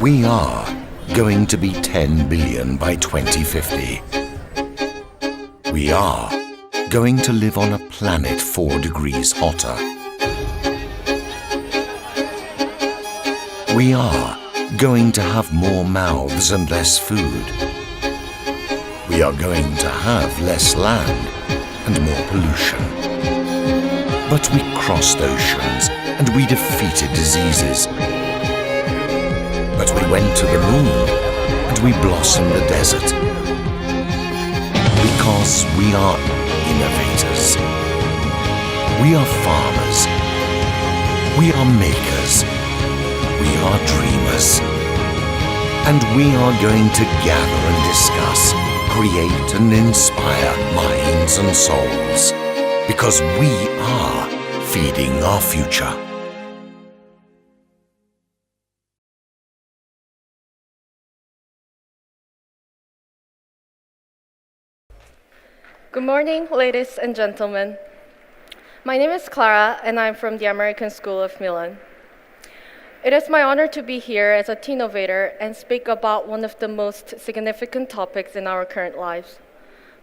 We are going to be 10 billion by 2050. We are going to live on a planet 4 degrees hotter. We are going to have more mouths and less food. We are going to have less land and more pollution. But we crossed oceans and we defeated diseases. But we went to the moon and we blossomed the desert. Because we are innovators. We are farmers. We are makers. We are dreamers. And we are going to gather and discuss, create and inspire minds and souls. Because we are feeding our future. Good morning, ladies and gentlemen. My name is Clara, and I'm from the American School of Milan. It is my honor to be here as a teen innovator and speak about one of the most significant topics in our current lives,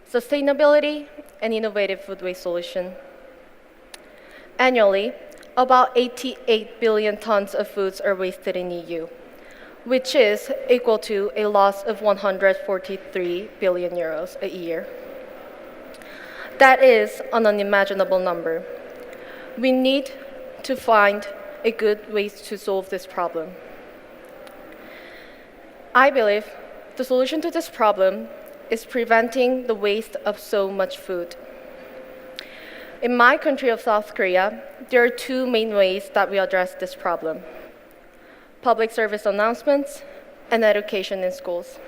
sustainability and innovative food waste solution. Annually, about 88 billion tons of foods are wasted in EU, which is equal to a loss of 143 billion euros a year. That is an unimaginable number. We need to find a good way to solve this problem. I believe the solution to this problem is preventing the waste of so much food. In my country of South Korea, there are two main ways that we address this problem: public service announcements and education in schools.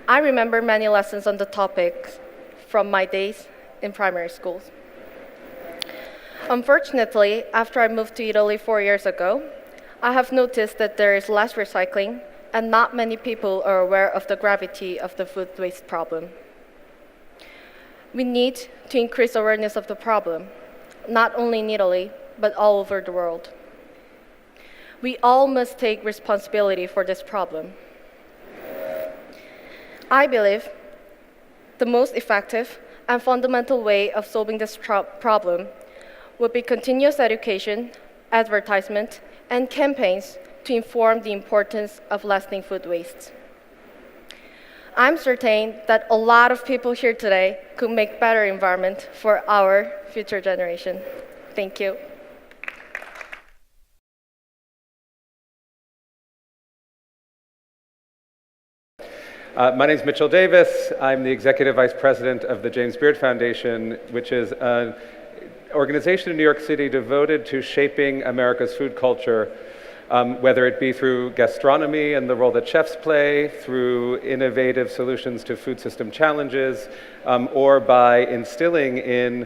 I remember many lessons on the topic from my days in primary schools. Unfortunately, after I moved to Italy 4 years ago, I have noticed that there is less recycling and not many people are aware of the gravity of the food waste problem. We need to increase awareness of the problem, not only in Italy, but all over the world. We all must take responsibility for this problem. I believe the most effective and fundamental way of solving this problem would be continuous education, advertisement, and campaigns to inform the importance of lessening food waste. I'm certain that a lot of people here today could make better environment for our future generation. Thank you. My name is Mitchell Davis. I'm the Executive Vice President of the James Beard Foundation, which is an organization in New York City devoted to shaping America's food culture, whether it be through gastronomy and the role that chefs play, through innovative solutions to food system challenges, or by instilling in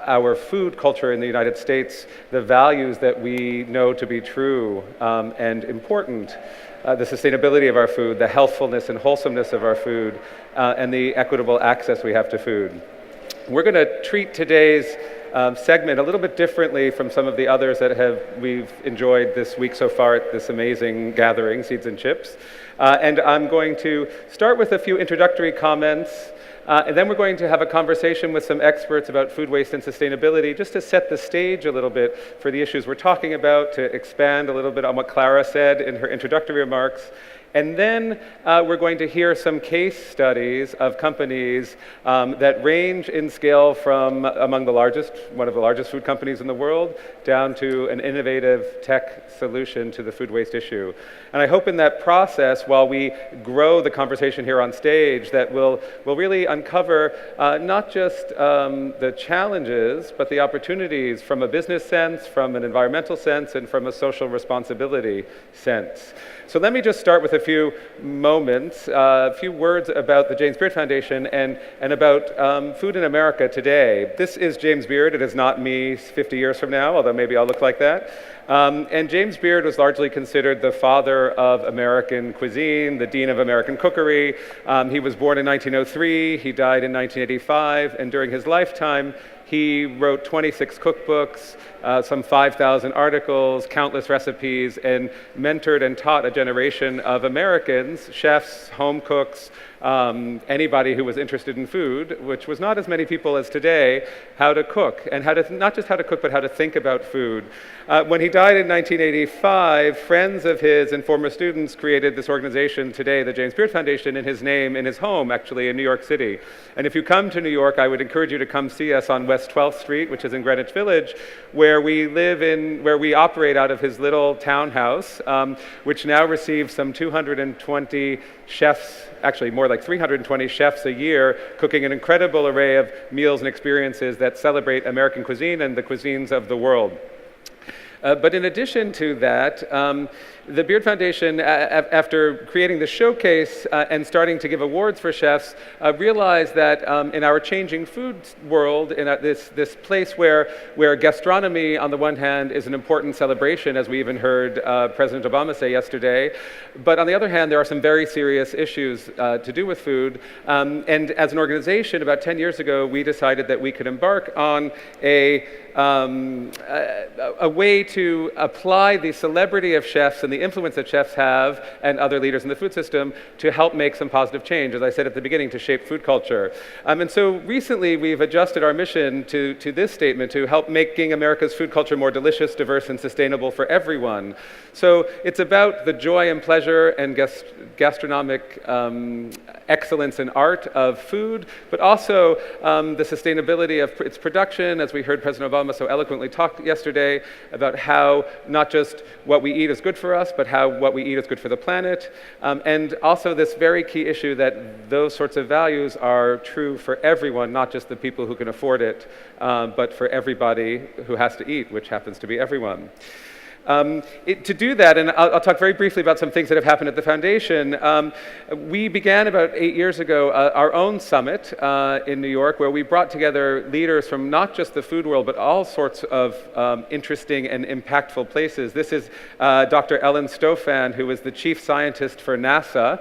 our food culture in the United States the values that we know to be true and important. The sustainability of our food, the healthfulness and wholesomeness of our food, and the equitable access we have to food. We're going to treat today's segment a little bit differently from some of the others that we've enjoyed this week so far at this amazing gathering, Seeds and Chips. And I'm going to start with a few introductory comments, and then we're going to have a conversation with some experts about food waste and sustainability, just to set the stage a little bit for the issues we're talking about, to expand a little bit on what Clara said in her introductory remarks. And then we're going to hear some case studies of companies that range in scale from among the largest, one of the largest food companies in the world, down to an innovative tech solution to the food waste issue. And I hope in that process, while we grow the conversation here on stage, that we'll really uncover not just the challenges, but the opportunities from a business sense, from an environmental sense, and from a social responsibility sense. So let me just start with a few moments, a few words about the James Beard Foundation and about food in America today. This is James Beard. It is not me 50 years from now, although maybe I'll look like that. And James Beard was largely considered the father of American cuisine, the dean of American cookery. He was born in 1903. He died in 1985. And during his lifetime, He wrote 26 cookbooks, some 5,000 articles, countless recipes, and mentored and taught a generation of Americans, chefs, home cooks, anybody who was interested in food, which was not as many people as today, how to cook, and how to, not just how to cook, but how to think about food. When he died in 1985, friends of his and former students created this organization today, the James Beard Foundation, in his name, in his home, actually, in New York City. And if you come to New York, I would encourage you to come see us on West 12th Street, which is in Greenwich Village, where we operate out of his little townhouse, which now receives some 220 chefs, actually more like 320 chefs a year, cooking an incredible array of meals and experiences that celebrate American cuisine and the cuisines of the world. But in addition to that, the Beard Foundation, after creating the showcase and starting to give awards for chefs, realized that in our changing food world, in this place where gastronomy, on the one hand, is an important celebration, as we even heard President Obama say yesterday, but on the other hand, there are some very serious issues to do with food. And as an organization, about 10 years ago, we decided that we could embark on a way to apply the celebrity of chefs and the influence that chefs have and other leaders in the food system to help make some positive change, as I said at the beginning, to shape food culture. And so recently we've adjusted our mission to this statement, to help making America's food culture more delicious, diverse, and sustainable for everyone. So it's about the joy and pleasure and gastronomic excellence and art of food, but also the sustainability of its production, as we heard President Obama so eloquently talk yesterday about how not just what we eat is good for us, but how what we eat is good for the planet. And also this very key issue that those sorts of values are true for everyone, not just the people who can afford it, but for everybody who has to eat, which happens to be everyone. To do that, and I'll talk very briefly about some things that have happened at the foundation, we began about 8 years ago our own summit in New York, where we brought together leaders from not just the food world, but all sorts of interesting and impactful places. This is Dr. Ellen Stofan, who was the chief scientist for NASA,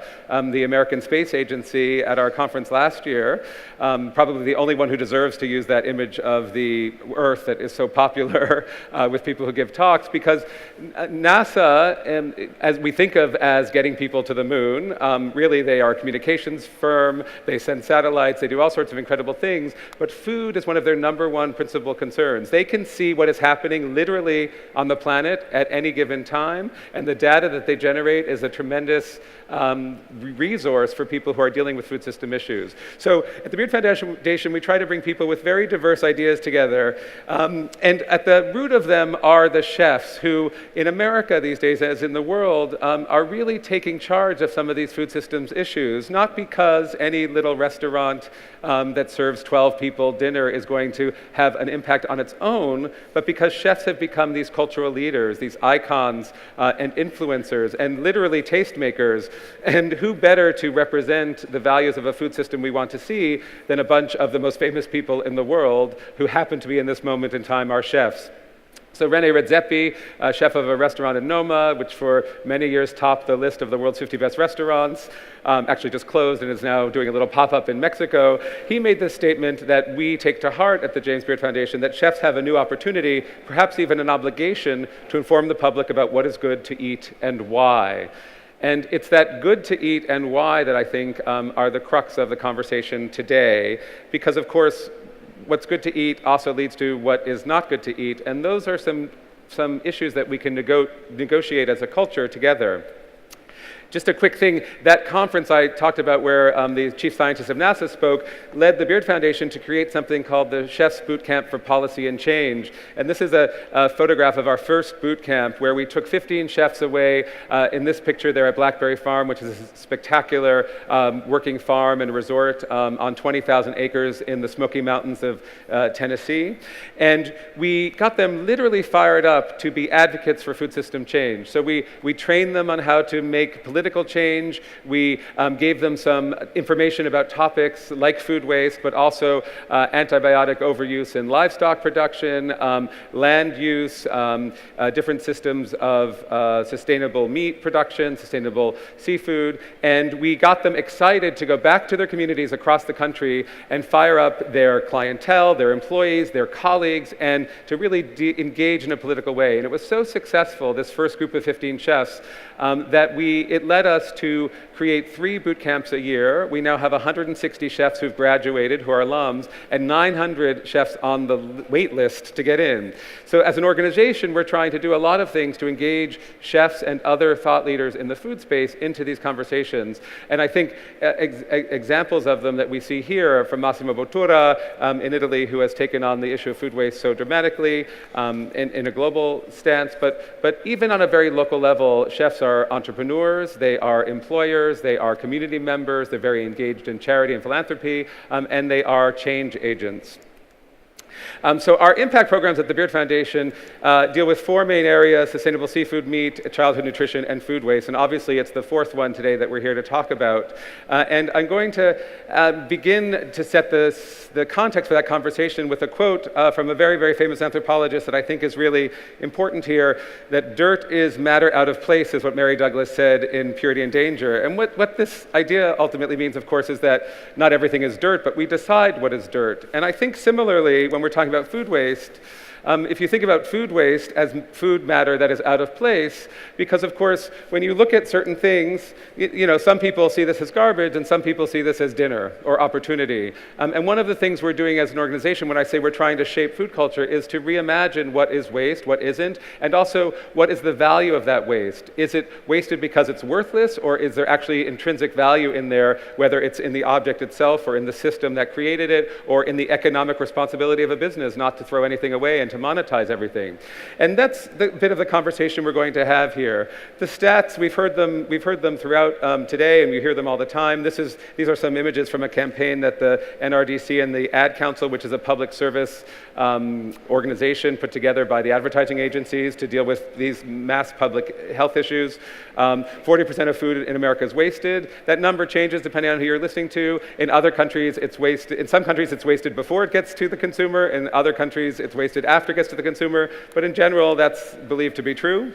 the American Space Agency, at our conference last year, probably the only one who deserves to use that image of the Earth that is so popular with people who give talks, because NASA, as we think of as getting people to the moon, really they are a communications firm, they send satellites, they do all sorts of incredible things, but food is one of their #1 principal concerns. They can see what is happening literally on the planet at any given time, and the data that they generate is a tremendous resource for people who are dealing with food system issues. So at the Beard Foundation, we try to bring people with very diverse ideas together, and at the root of them are the chefs who, in America these days, as in the world, are really taking charge of some of these food systems issues, not because any little restaurant that serves 12 people dinner is going to have an impact on its own, but because chefs have become these cultural leaders, these icons and influencers, and literally tastemakers. And who better to represent the values of a food system we want to see than a bunch of the most famous people in the world who happen to be in this moment in time our chefs. So Rene Redzepi, chef of a restaurant in Noma, which for many years topped the list of the world's 50 best restaurants, actually just closed and is now doing a little pop-up in Mexico. He made this statement that we take to heart at the James Beard Foundation, that chefs have a new opportunity, perhaps even an obligation, to inform the public about what is good to eat and why. And it's that good to eat and why that I think are the crux of the conversation today, because of course, what's good to eat also leads to what is not good to eat, and those are some issues that we can negotiate as a culture together. Just a quick thing, that conference I talked about where the chief scientist of NASA spoke led the Beard Foundation to create something called the Chef's Boot Camp for Policy and Change. And this is a photograph of our first boot camp where we took 15 chefs away. In this picture there at Blackberry Farm, which is a spectacular working farm and resort on 20,000 acres in the Smoky Mountains of Tennessee. And we got them literally fired up to be advocates for food system change. So we trained them on how to make political political change. We gave them some information about topics like food waste, but also antibiotic overuse in livestock production, land use, different systems of sustainable meat production, sustainable seafood, and we got them excited to go back to their communities across the country and fire up their clientele, their employees, their colleagues, and to really engage in a political way. And it was so successful, this first group of 15 chefs, that it led us to create 3 boot camps a year. We now have 160 chefs who've graduated, who are alums, and 900 chefs on the wait list to get in. So as an organization, we're trying to do a lot of things to engage chefs and other thought leaders in the food space into these conversations. And I think examples of them that we see here are from Massimo Bottura in Italy, who has taken on the issue of food waste so dramatically in a global stance. But even on a very local level, chefs are entrepreneurs, they are employers, they are community members, they're very engaged in charity and philanthropy, and they are change agents. So our impact programs at the Beard Foundation deal with 4 main areas: sustainable seafood, meat, childhood nutrition, and food waste. And obviously it's the 4th one today that we're here to talk about. And I'm going to begin to set the context for that conversation with a quote from a very, very famous anthropologist that I think is really important here, that dirt is matter out of place, is what Mary Douglas said in Purity and Danger. And what this idea ultimately means, of course, is that not everything is dirt, but we decide what is dirt. And I think similarly, when we're talking about food waste, if you think about food waste as food matter that is out of place, because of course, when you look at certain things, some people see this as garbage and some people see this as dinner or opportunity. And one of the things we're doing as an organization, when I say we're trying to shape food culture, is to reimagine what is waste, what isn't, and also what is the value of that waste. Is it wasted because it's worthless, or is there actually intrinsic value in there, whether it's in the object itself or in the system that created it, or in the economic responsibility of a business not to throw anything away and to monetize everything. And that's the bit of the conversation we're going to have here. The stats, we've heard them throughout today, and we hear them all the time. These are some images from a campaign that the NRDC and the Ad Council, which is a public service organization put together by the advertising agencies to deal with these mass public health issues. 40% of food in America is wasted. That number changes depending on who you're listening to. In other countries, it's wasted. In some countries, it's wasted before it gets to the consumer. In other countries, it's wasted after it gets to the consumer. But in general, that's believed to be true.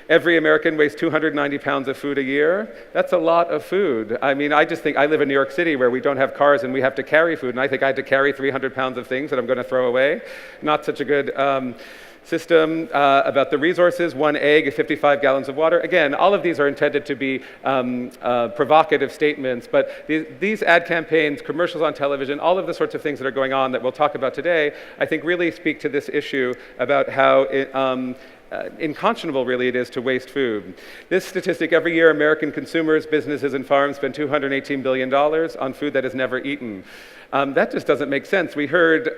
Every American wastes 290 pounds of food a year. That's a lot of food. I mean, I just think, I live in New York City where we don't have cars and we have to carry food, and I think I had to carry 300 pounds of things that I'm going to throw away. Not such a good system. About the resources, 1 egg is 55 gallons of water. Again, all of these are intended to be provocative statements, but these ad campaigns, commercials on television, all of the sorts of things that are going on that we'll talk about today, I think really speak to this issue about how unconscionable really it is to waste food. This statistic, every year American consumers, businesses, and farms spend $218 billion on food that is never eaten. That just doesn't make sense. We heard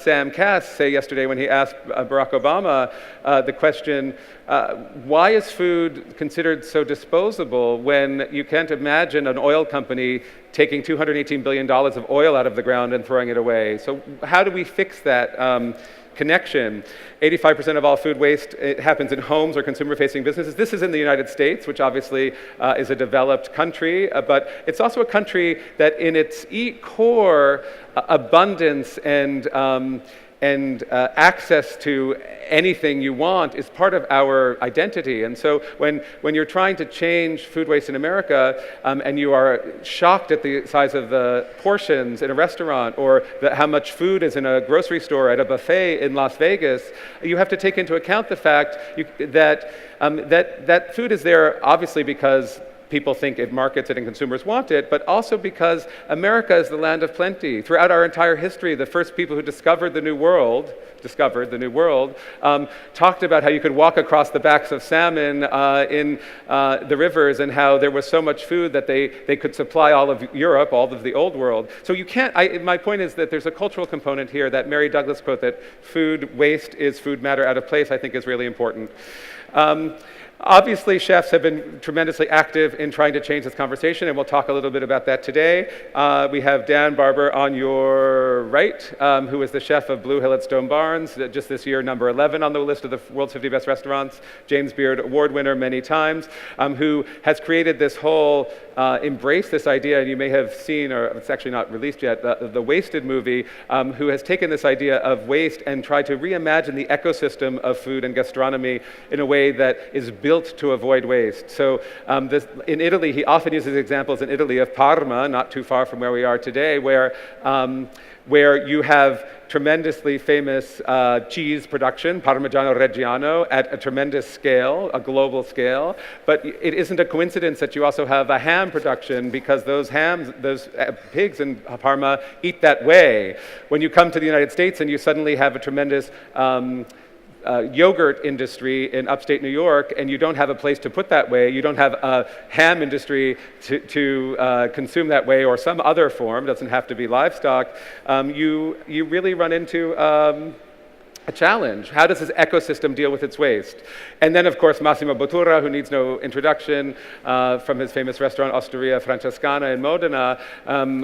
Sam Kass say yesterday when he asked Barack Obama the question, why is food considered so disposable when you can't imagine an oil company taking $218 billion of oil out of the ground and throwing it away? So how do we fix that connection? 85% of all food waste happens in homes or consumer-facing businesses. This is in the United States, which obviously is a developed country, but it's also a country that in its core abundance and access to anything you want is part of our identity. And so when you're trying to change food waste in America and you are shocked at the size of the portions in a restaurant or how much food is in a grocery store at a buffet in Las Vegas, you have to take into account the fact that food is there obviously because people think it markets it and consumers want it, but also because America is the land of plenty. Throughout our entire history, the first people who discovered the New World, talked about how you could walk across the backs of salmon in the rivers and how there was so much food that they could supply all of Europe, all of the old world. So you can't, my point is that there's a cultural component here. That Mary Douglas quote that food waste is food matter out of place, I think is really important. Obviously, chefs have been tremendously active in trying to change this conversation, and we'll talk a little bit about that today. We have Dan Barber on your right, who is the chef of Blue Hill at Stone Barns, just this year number 11 on the list of the world's 50 best restaurants, James Beard Award winner many times, who has created this whole embrace this idea, and you may have seen, or it's actually not released yet, the Wasted movie, who has taken this idea of waste and tried to reimagine the ecosystem of food and gastronomy in a way that is built to avoid waste. So in Italy, he often uses examples in Italy of Parma, not too far from where we are today, where you have tremendously famous cheese production, Parmigiano Reggiano, at a tremendous scale, a global scale. But it isn't a coincidence that you also have a ham production, because those pigs in Parma eat that way. When you come to the United States and you suddenly have a tremendous yogurt industry in upstate New York, and you don't have a place to put that way, you don't have a ham industry to consume that way, or some other form, doesn't have to be livestock, you really run into a challenge. How does this ecosystem deal with its waste? And then, of course, Massimo Bottura, who needs no introduction, from his famous restaurant Osteria Francescana in Modena,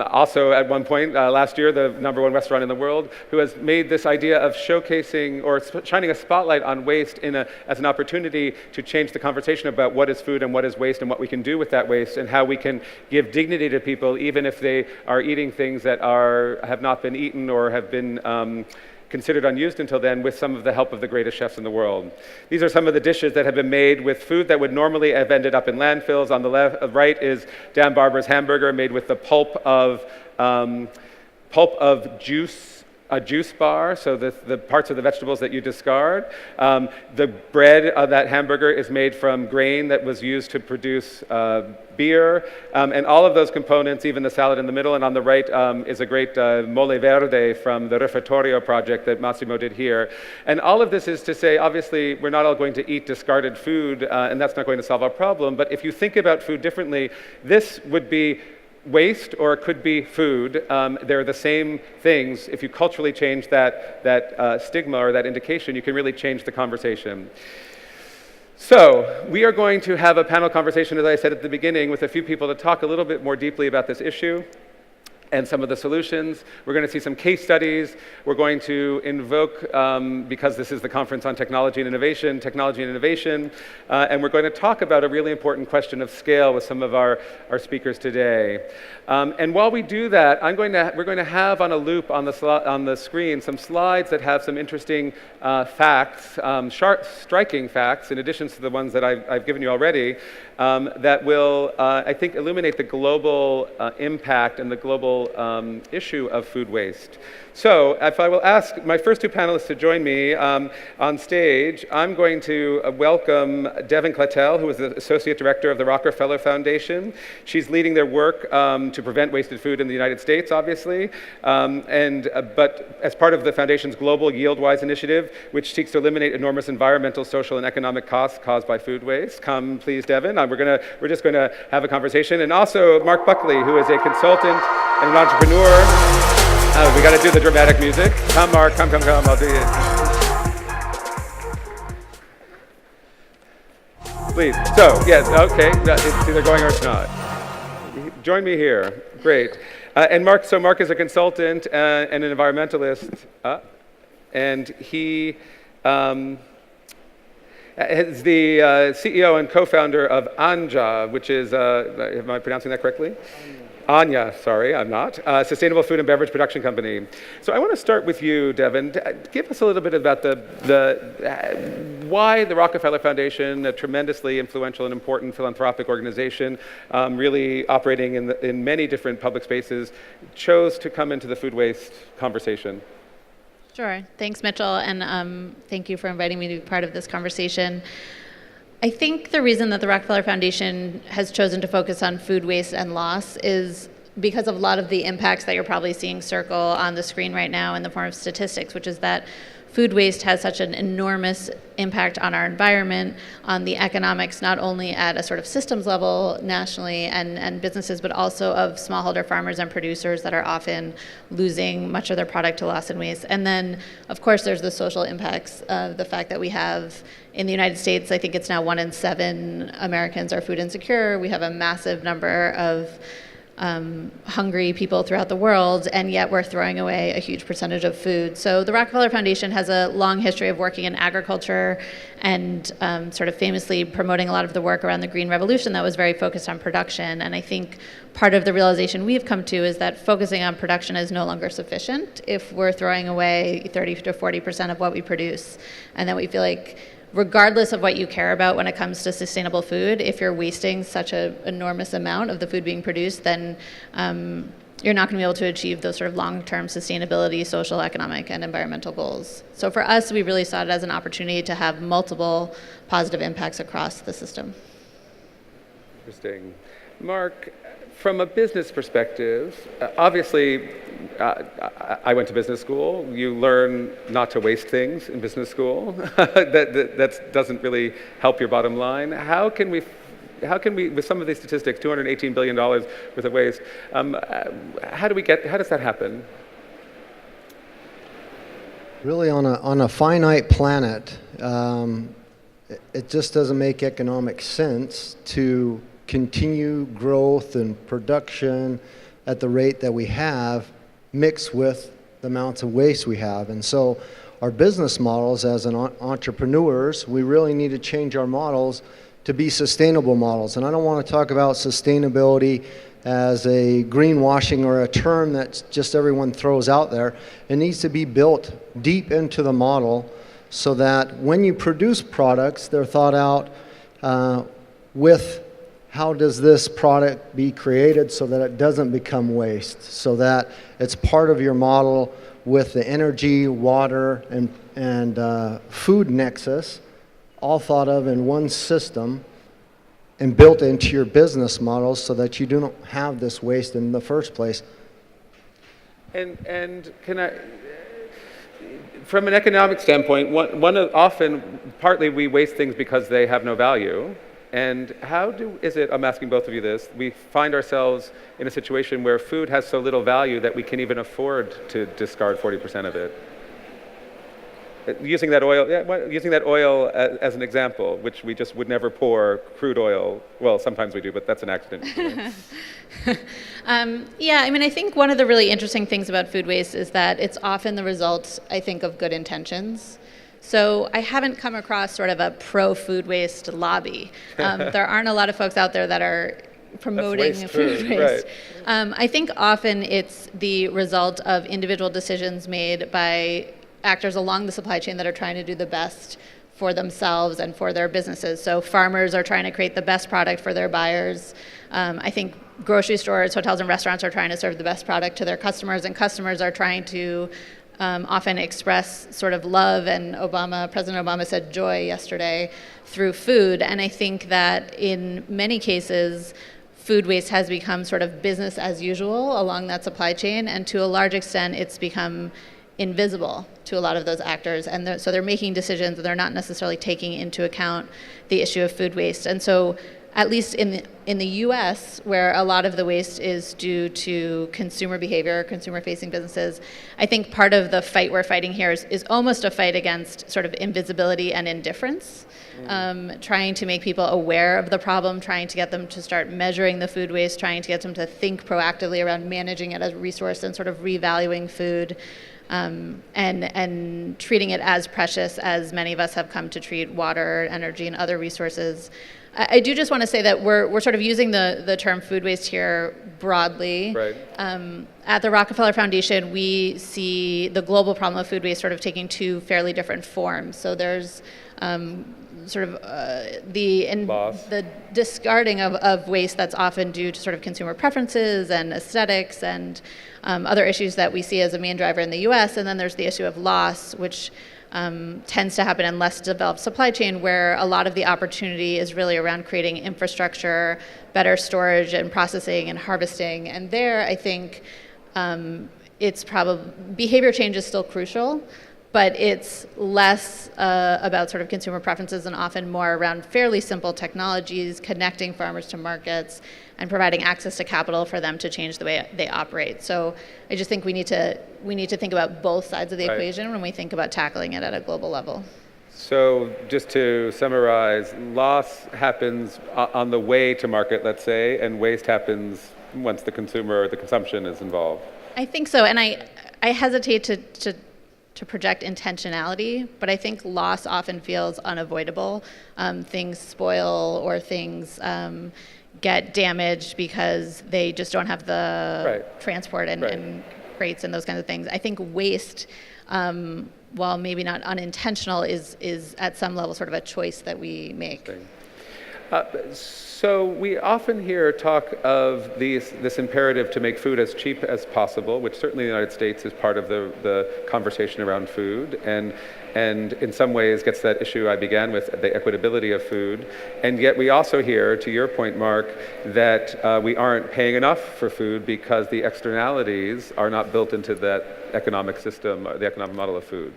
also at one point last year the #1 restaurant in the world, who has made this idea of showcasing or shining a spotlight on waste as an opportunity to change the conversation about what is food and what is waste and what we can do with that waste, and how we can give dignity to people even if they are eating things that have not been eaten or have been considered unused until then, with some of the help of the greatest chefs in the world. These are some of the dishes that have been made with food that would normally have ended up in landfills. On the right is Dan Barber's hamburger, made with the pulp of juice, a juice bar, so the parts of the vegetables that you discard. The bread of that hamburger is made from grain that was used to produce beer, and all of those components, even the salad in the middle, and on the right is a great mole verde from the Refettorio project that Massimo did here. And all of this is to say, obviously, we're not all going to eat discarded food, and that's not going to solve our problem, but if you think about food differently, this would be waste, or it could be food. They're the same things. If you culturally change that stigma or that indication, you can really change the conversation. So we are going to have a panel conversation, as I said at the beginning, with a few people to talk a little bit more deeply about this issue and some of the solutions. We're going to see some case studies. We're going to invoke, because this is the conference on technology and innovation, and we're going to talk about a really important question of scale with some of our speakers today. And while we do that, we're going to have on a loop on the screen some slides that have some interesting facts, striking facts, in addition to the ones that I've given you already, that will, I think, illuminate the global impact and the global issue of food waste. So if I will ask my first two panelists to join me on stage, I'm going to welcome Devin Clattel, who is the Associate Director of the Rockefeller Foundation. She's leading their work to prevent wasted food in the United States, obviously, but as part of the Foundation's global Yield-Wise initiative, which seeks to eliminate enormous environmental, social, and economic costs caused by food waste. Come, please, Devin. We're just going to have a conversation. And also Mark Buckley, who is a consultant and an entrepreneur. We got to do the dramatic music. Come, Mark, come, I'll do it. Please. So, yes, okay, it's either going or it's not. Join me here. Great. And Mark is a consultant and an environmentalist, and he is the CEO and co-founder of Anja, which is, am I pronouncing that correctly? Anya, sorry, I'm not. Sustainable Food and Beverage Production Company. So I want to start with you, Devin. Give us a little bit about why the Rockefeller Foundation, a tremendously influential and important philanthropic organization, really operating in many different public spaces, chose to come into the food waste conversation. Sure. Thanks, Mitchell, and thank you for inviting me to be part of this conversation. I think the reason that the Rockefeller Foundation has chosen to focus on food waste and loss is because of a lot of the impacts that you're probably seeing circle on the screen right now in the form of statistics, which is that food waste has such an enormous impact on our environment, on the economics, not only at a sort of systems level nationally and businesses, but also of smallholder farmers and producers that are often losing much of their product to loss and waste. And then, of course, there's the social impacts of the fact that we have, in the United States, I think it's now 1 in 7 Americans are food insecure. We have a massive number of hungry people throughout the world, and yet we're throwing away a huge percentage of food. So the Rockefeller Foundation has a long history of working in agriculture and sort of famously promoting a lot of the work around the Green Revolution that was very focused on production. And I think part of the realization we've come to is that focusing on production is no longer sufficient if we're throwing away 30 to 40% of what we produce. And then we feel like regardless of what you care about when it comes to sustainable food, if you're wasting such an enormous amount of the food being produced, then you're not going to be able to achieve those sort of long-term sustainability, social, economic, and environmental goals. So for us, we really saw it as an opportunity to have multiple positive impacts across the system. Interesting. Mark, from a business perspective, obviously, I went to business school. You learn not to waste things in business school. that doesn't really help your bottom line. How can we, with some of these statistics, $218 billion worth of waste, how does that happen? Really, on a finite planet, it just doesn't make economic sense to continue growth and production at the rate that we have, mixed with the amounts of waste we have. And so our business models as entrepreneurs, we really need to change our models to be sustainable models. And I don't want to talk about sustainability as a greenwashing or a term that just everyone throws out there. It needs to be built deep into the model so that when you produce products, they're thought out with how does this product be created so that it doesn't become waste, so that it's part of your model with the energy, water, and food nexus, all thought of in one system and built into your business models so that you don't have this waste in the first place. And can I, from an economic standpoint, partly we waste things because they have no value. And I'm asking both of you this, we find ourselves in a situation where food has so little value that we can even afford to discard 40% of it. Using that oil as an example, which we just would never pour crude oil. Well, sometimes we do, but that's an accident. Yeah, I mean, I think one of the really interesting things about food waste is that it's often the result, I think, of good intentions. So I haven't come across sort of a pro-food waste lobby. There aren't a lot of folks out there that are promoting food waste. Right. I think often it's the result of individual decisions made by actors along the supply chain that are trying to do the best for themselves and for their businesses. So farmers are trying to create the best product for their buyers. I think grocery stores, hotels, and restaurants are trying to serve the best product to their customers, and customers are trying to often express sort of love, and President Obama said joy yesterday through food. And I think that in many cases, food waste has become sort of business as usual along that supply chain, and to a large extent, it's become invisible to a lot of those actors. And so they're making decisions and they're not necessarily taking into account the issue of food waste. And so at least in the US, where a lot of the waste is due to consumer behavior, consumer-facing businesses, I think part of the fight we're fighting here is almost a fight against sort of invisibility and indifference, trying to make people aware of the problem, trying to get them to start measuring the food waste, trying to get them to think proactively around managing it as a resource and sort of revaluing food, and treating it as precious as many of us have come to treat water, energy, and other resources. I do just want to say that we're sort of using the term food waste here broadly. Right. At the Rockefeller Foundation, we see the global problem of food waste sort of taking two fairly different forms. So there's sort of the discarding of waste that's often due to sort of consumer preferences and aesthetics and other issues that we see as a main driver in the US. And then there's the issue of loss, which tends to happen in less developed supply chain, where a lot of the opportunity is really around creating infrastructure, better storage and processing and harvesting. And there, I think it's probably, behavior change is still crucial, but it's less about sort of consumer preferences and often more around fairly simple technologies, connecting farmers to markets, and providing access to capital for them to change the way they operate. So I just think we need to think about both sides of the equation when we think about tackling it at a global level. So just to summarize, loss happens on the way to market, let's say, and waste happens once the consumer or the consumption is involved. I think so, and I hesitate to project intentionality, but I think loss often feels unavoidable. Things spoil or things get damaged because they just don't have the transport and crates and those kinds of things. I think waste, while maybe not unintentional, is at some level sort of a choice that we make. So we often hear talk of this imperative to make food as cheap as possible, which certainly in the United States is part of the conversation around food, and in some ways gets that issue I began with, the equitability of food. And yet we also hear, to your point, Mark, that we aren't paying enough for food because the externalities are not built into that economic system, the economic model of food.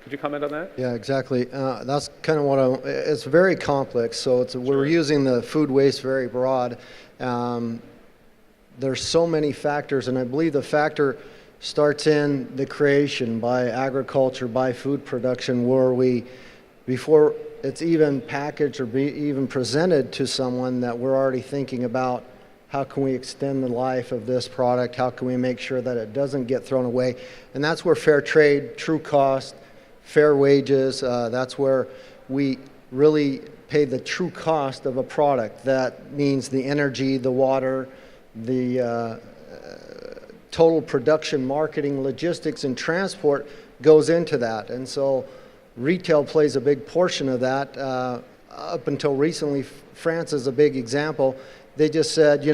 Could you comment on that? Yeah, exactly. That's kind of what it's very complex. So we're using the food waste very broad. There's so many factors, and I believe the factor starts in the creation by agriculture, by food production, where before it's even packaged or even presented to someone, that we're already thinking about how can we extend the life of this product, how can we make sure that it doesn't get thrown away. And that's where fair trade, true cost, fair wages, that's where we really pay the true cost of a product. That means the energy, the water, the total production, marketing, logistics, and transport goes into that. And so retail plays a big portion of that. Up until recently, France is a big example. They just said,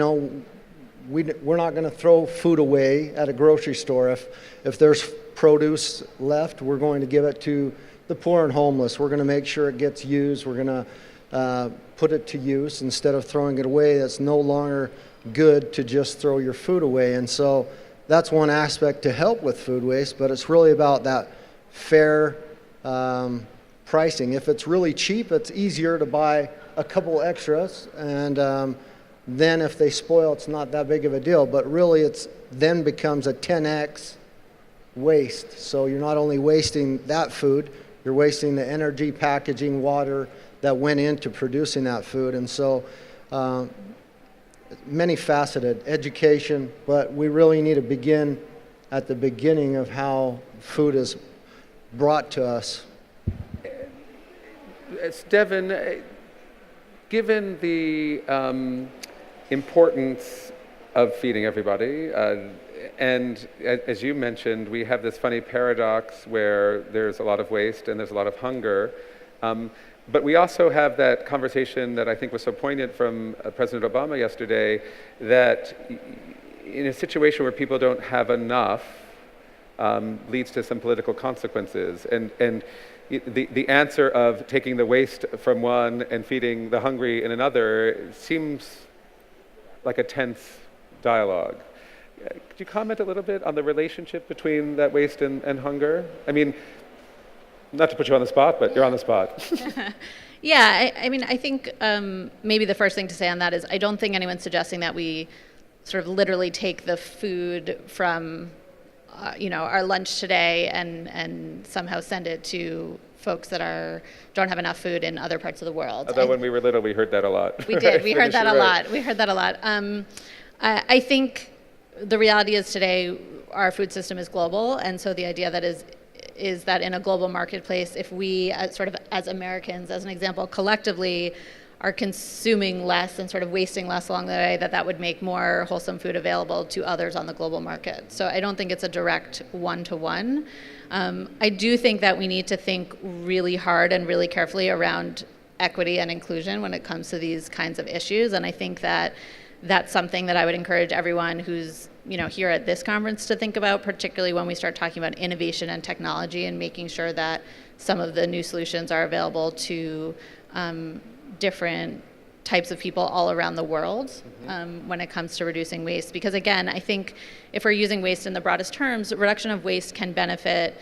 we're not going to throw food away at a grocery store. If there's produce left, we're going to give it to the poor and homeless. We're going to make sure it gets used. We're going to put it to use instead of throwing it away. It's no longer good to just throw your food away. And so that's one aspect to help with food waste, but it's really about that fair pricing. If it's really cheap, it's easier to buy a couple extras, and then if they spoil, it's not that big of a deal. But really, it's then becomes a 10x waste. So you're not only wasting that food, you're wasting the energy, packaging, water that went into producing that food. And so many faceted education, but we really need to begin at the beginning of how food is brought to us. Devin, given the importance of feeding everybody, and as you mentioned, we have this funny paradox where there's a lot of waste and there's a lot of hunger. But we also have that conversation that I think was so poignant from President Obama yesterday, that in a situation where people don't have enough leads to some political consequences. And the answer of taking the waste from one and feeding the hungry in another seems like a tense dialogue. Could you comment a little bit on the relationship between that waste and hunger? I mean, not to put you on the spot, but you're on the spot. Yeah, I think maybe the first thing to say on that is I don't think anyone's suggesting that we sort of literally take the food from our lunch today and somehow send it to folks that don't have enough food in other parts of the world. Although when we were little, we heard that a lot. We did. We heard that a lot. We heard that a lot. I think the reality is today our food system is global, and so the idea that is that in a global marketplace, if we as Americans, as an example, collectively are consuming less and sort of wasting less along the way, that would make more wholesome food available to others on the global market. So I don't think it's a direct one-to-one. I do think that we need to think really hard and really carefully around equity and inclusion when it comes to these kinds of issues, and I think that that's something that I would encourage everyone who's here at this conference to think about, particularly when we start talking about innovation and technology and making sure that some of the new solutions are available to different types of people all around the world when it comes to reducing waste. Because again, I think if we're using waste in the broadest terms, reduction of waste can benefit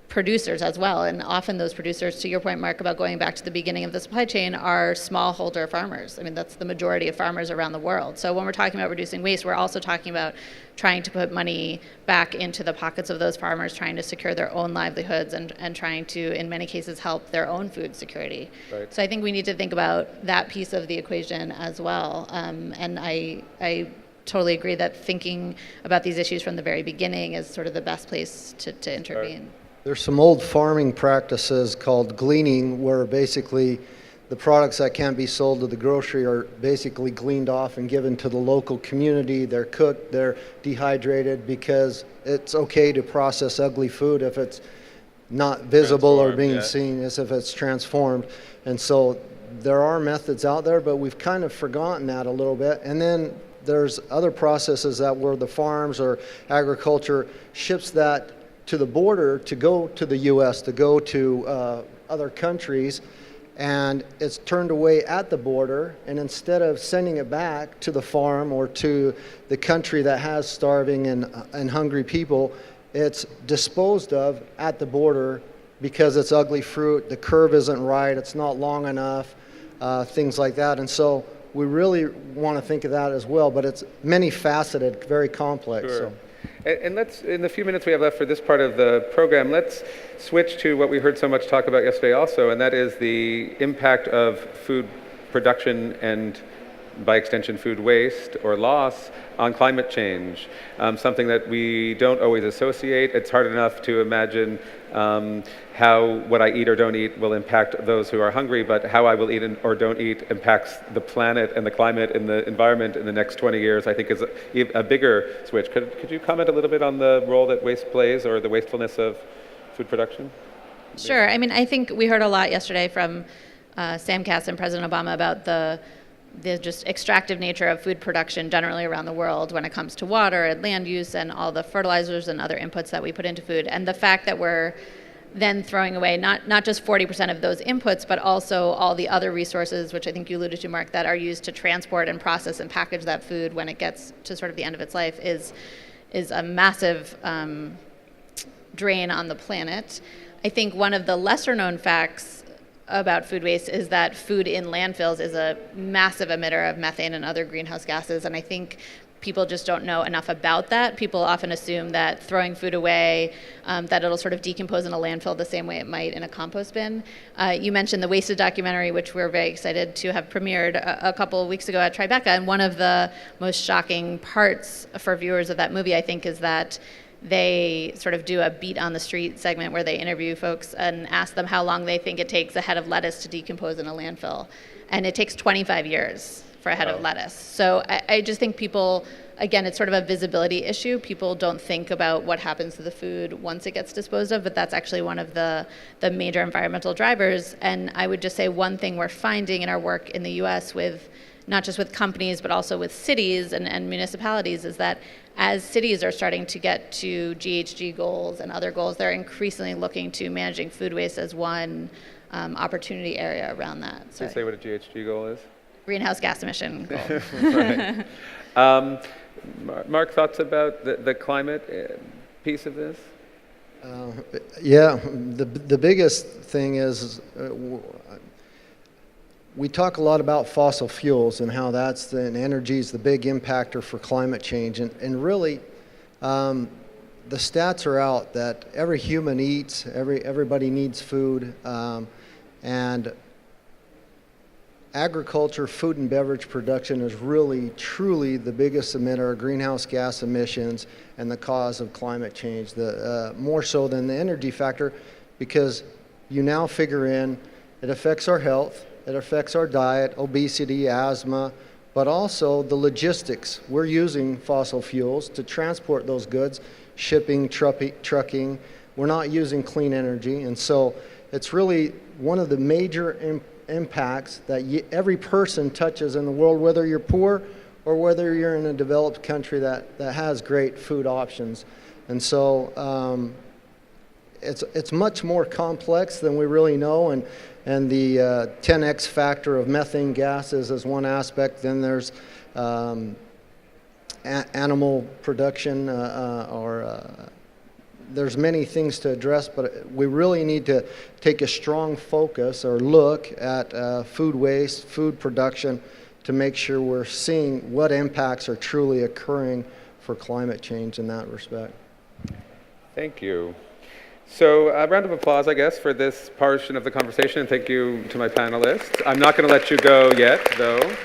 producers as well. And often those producers, to your point, Mark, about going back to the beginning of the supply chain, are smallholder farmers. I mean, that's the majority of farmers around the world. So when we're talking about reducing waste, we're also talking about trying to put money back into the pockets of those farmers, trying to secure their own livelihoods and trying to, in many cases, help their own food security. Right. So I think we need to think about that piece of the equation as well. And I totally agree that thinking about these issues from the very beginning is sort of the best place to intervene. Right. There's some old farming practices called gleaning, where basically the products that can't be sold to the grocery are basically gleaned off and given to the local community. They're cooked, they're dehydrated, because it's okay to process ugly food if it's not visible or being seen, as if it's transformed. And so there are methods out there, but we've kind of forgotten that a little bit. And then there's other processes that where the farms or agriculture ships that to the border to go to the U.S., to go to other countries, and it's turned away at the border, and instead of sending it back to the farm or to the country that has starving and hungry people, it's disposed of at the border because it's ugly fruit, the curve isn't right, it's not long enough, things like that. And so we really want to think of that as well, but it's many-faceted, very complex. Sure. So. And let's, in the few minutes we have left for this part of the program, let's switch to what we heard so much talk about yesterday also, and that is the impact of food production and, by extension, food waste or loss on climate change, something that we don't always associate. It's hard enough to imagine how what I eat or don't eat will impact those who are hungry, but how I will eat or don't eat impacts the planet and the climate and the environment in the next 20 years, I think is a bigger switch. Could you comment a little bit on the role that waste plays or the wastefulness of food production? Sure. I mean, I think we heard a lot yesterday from Sam Kass and President Obama about the just extractive nature of food production generally around the world when it comes to water and land use and all the fertilizers and other inputs that we put into food. And the fact that we're then throwing away not just 40% of those inputs, but also all the other resources, which I think you alluded to, Mark, that are used to transport and process and package that food when it gets to sort of the end of its life is a massive drain on the planet. I think one of the lesser known facts about food waste is that food in landfills is a massive emitter of methane and other greenhouse gases, and I think people just don't know enough about that. People often assume that throwing food away, that it'll sort of decompose in a landfill the same way it might in a compost bin. You mentioned the Wasted documentary, which we're very excited to have premiered a couple of weeks ago at Tribeca, and one of the most shocking parts for viewers of that movie, I think, is that they sort of do a beat on the street segment where they interview folks and ask them how long they think it takes a head of lettuce to decompose in a landfill. And it takes 25 years for a head of lettuce. So I just think people, again, it's sort of a visibility issue. People don't think about what happens to the food once it gets disposed of, but that's actually one of the major environmental drivers. And I would just say one thing we're finding in our work in the US with not just with companies, but also with cities and municipalities, is that as cities are starting to get to GHG goals and other goals, they're increasingly looking to managing food waste as one opportunity area around that. Can you say what a GHG goal is? Greenhouse gas emission goal. Right. Mark, thoughts about the climate piece of this? Yeah, the biggest thing is we talk a lot about fossil fuels and how and energy is the big impactor for climate change. And really, the stats are out that every human eats, everybody needs food, and agriculture, food and beverage production is really, truly the biggest emitter of greenhouse gas emissions and the cause of climate change, more so than the energy factor, because you now figure in it affects our health, it affects our diet, obesity, asthma, but also the logistics. We're using fossil fuels to transport those goods, shipping, trucking. We're not using clean energy, and so it's really one of the major impacts that every person touches in the world, whether you're poor or whether you're in a developed country that has great food options. And so it's much more complex than we really know, and the 10x factor of methane gases is one aspect. Then there's animal production, there's many things to address, but we really need to take a strong focus or look at food waste, food production, to make sure we're seeing what impacts are truly occurring for climate change in that respect. Thank you. So a round of applause, I guess, for this portion of the conversation, and thank you to my panelists. I'm not going to let you go yet, though,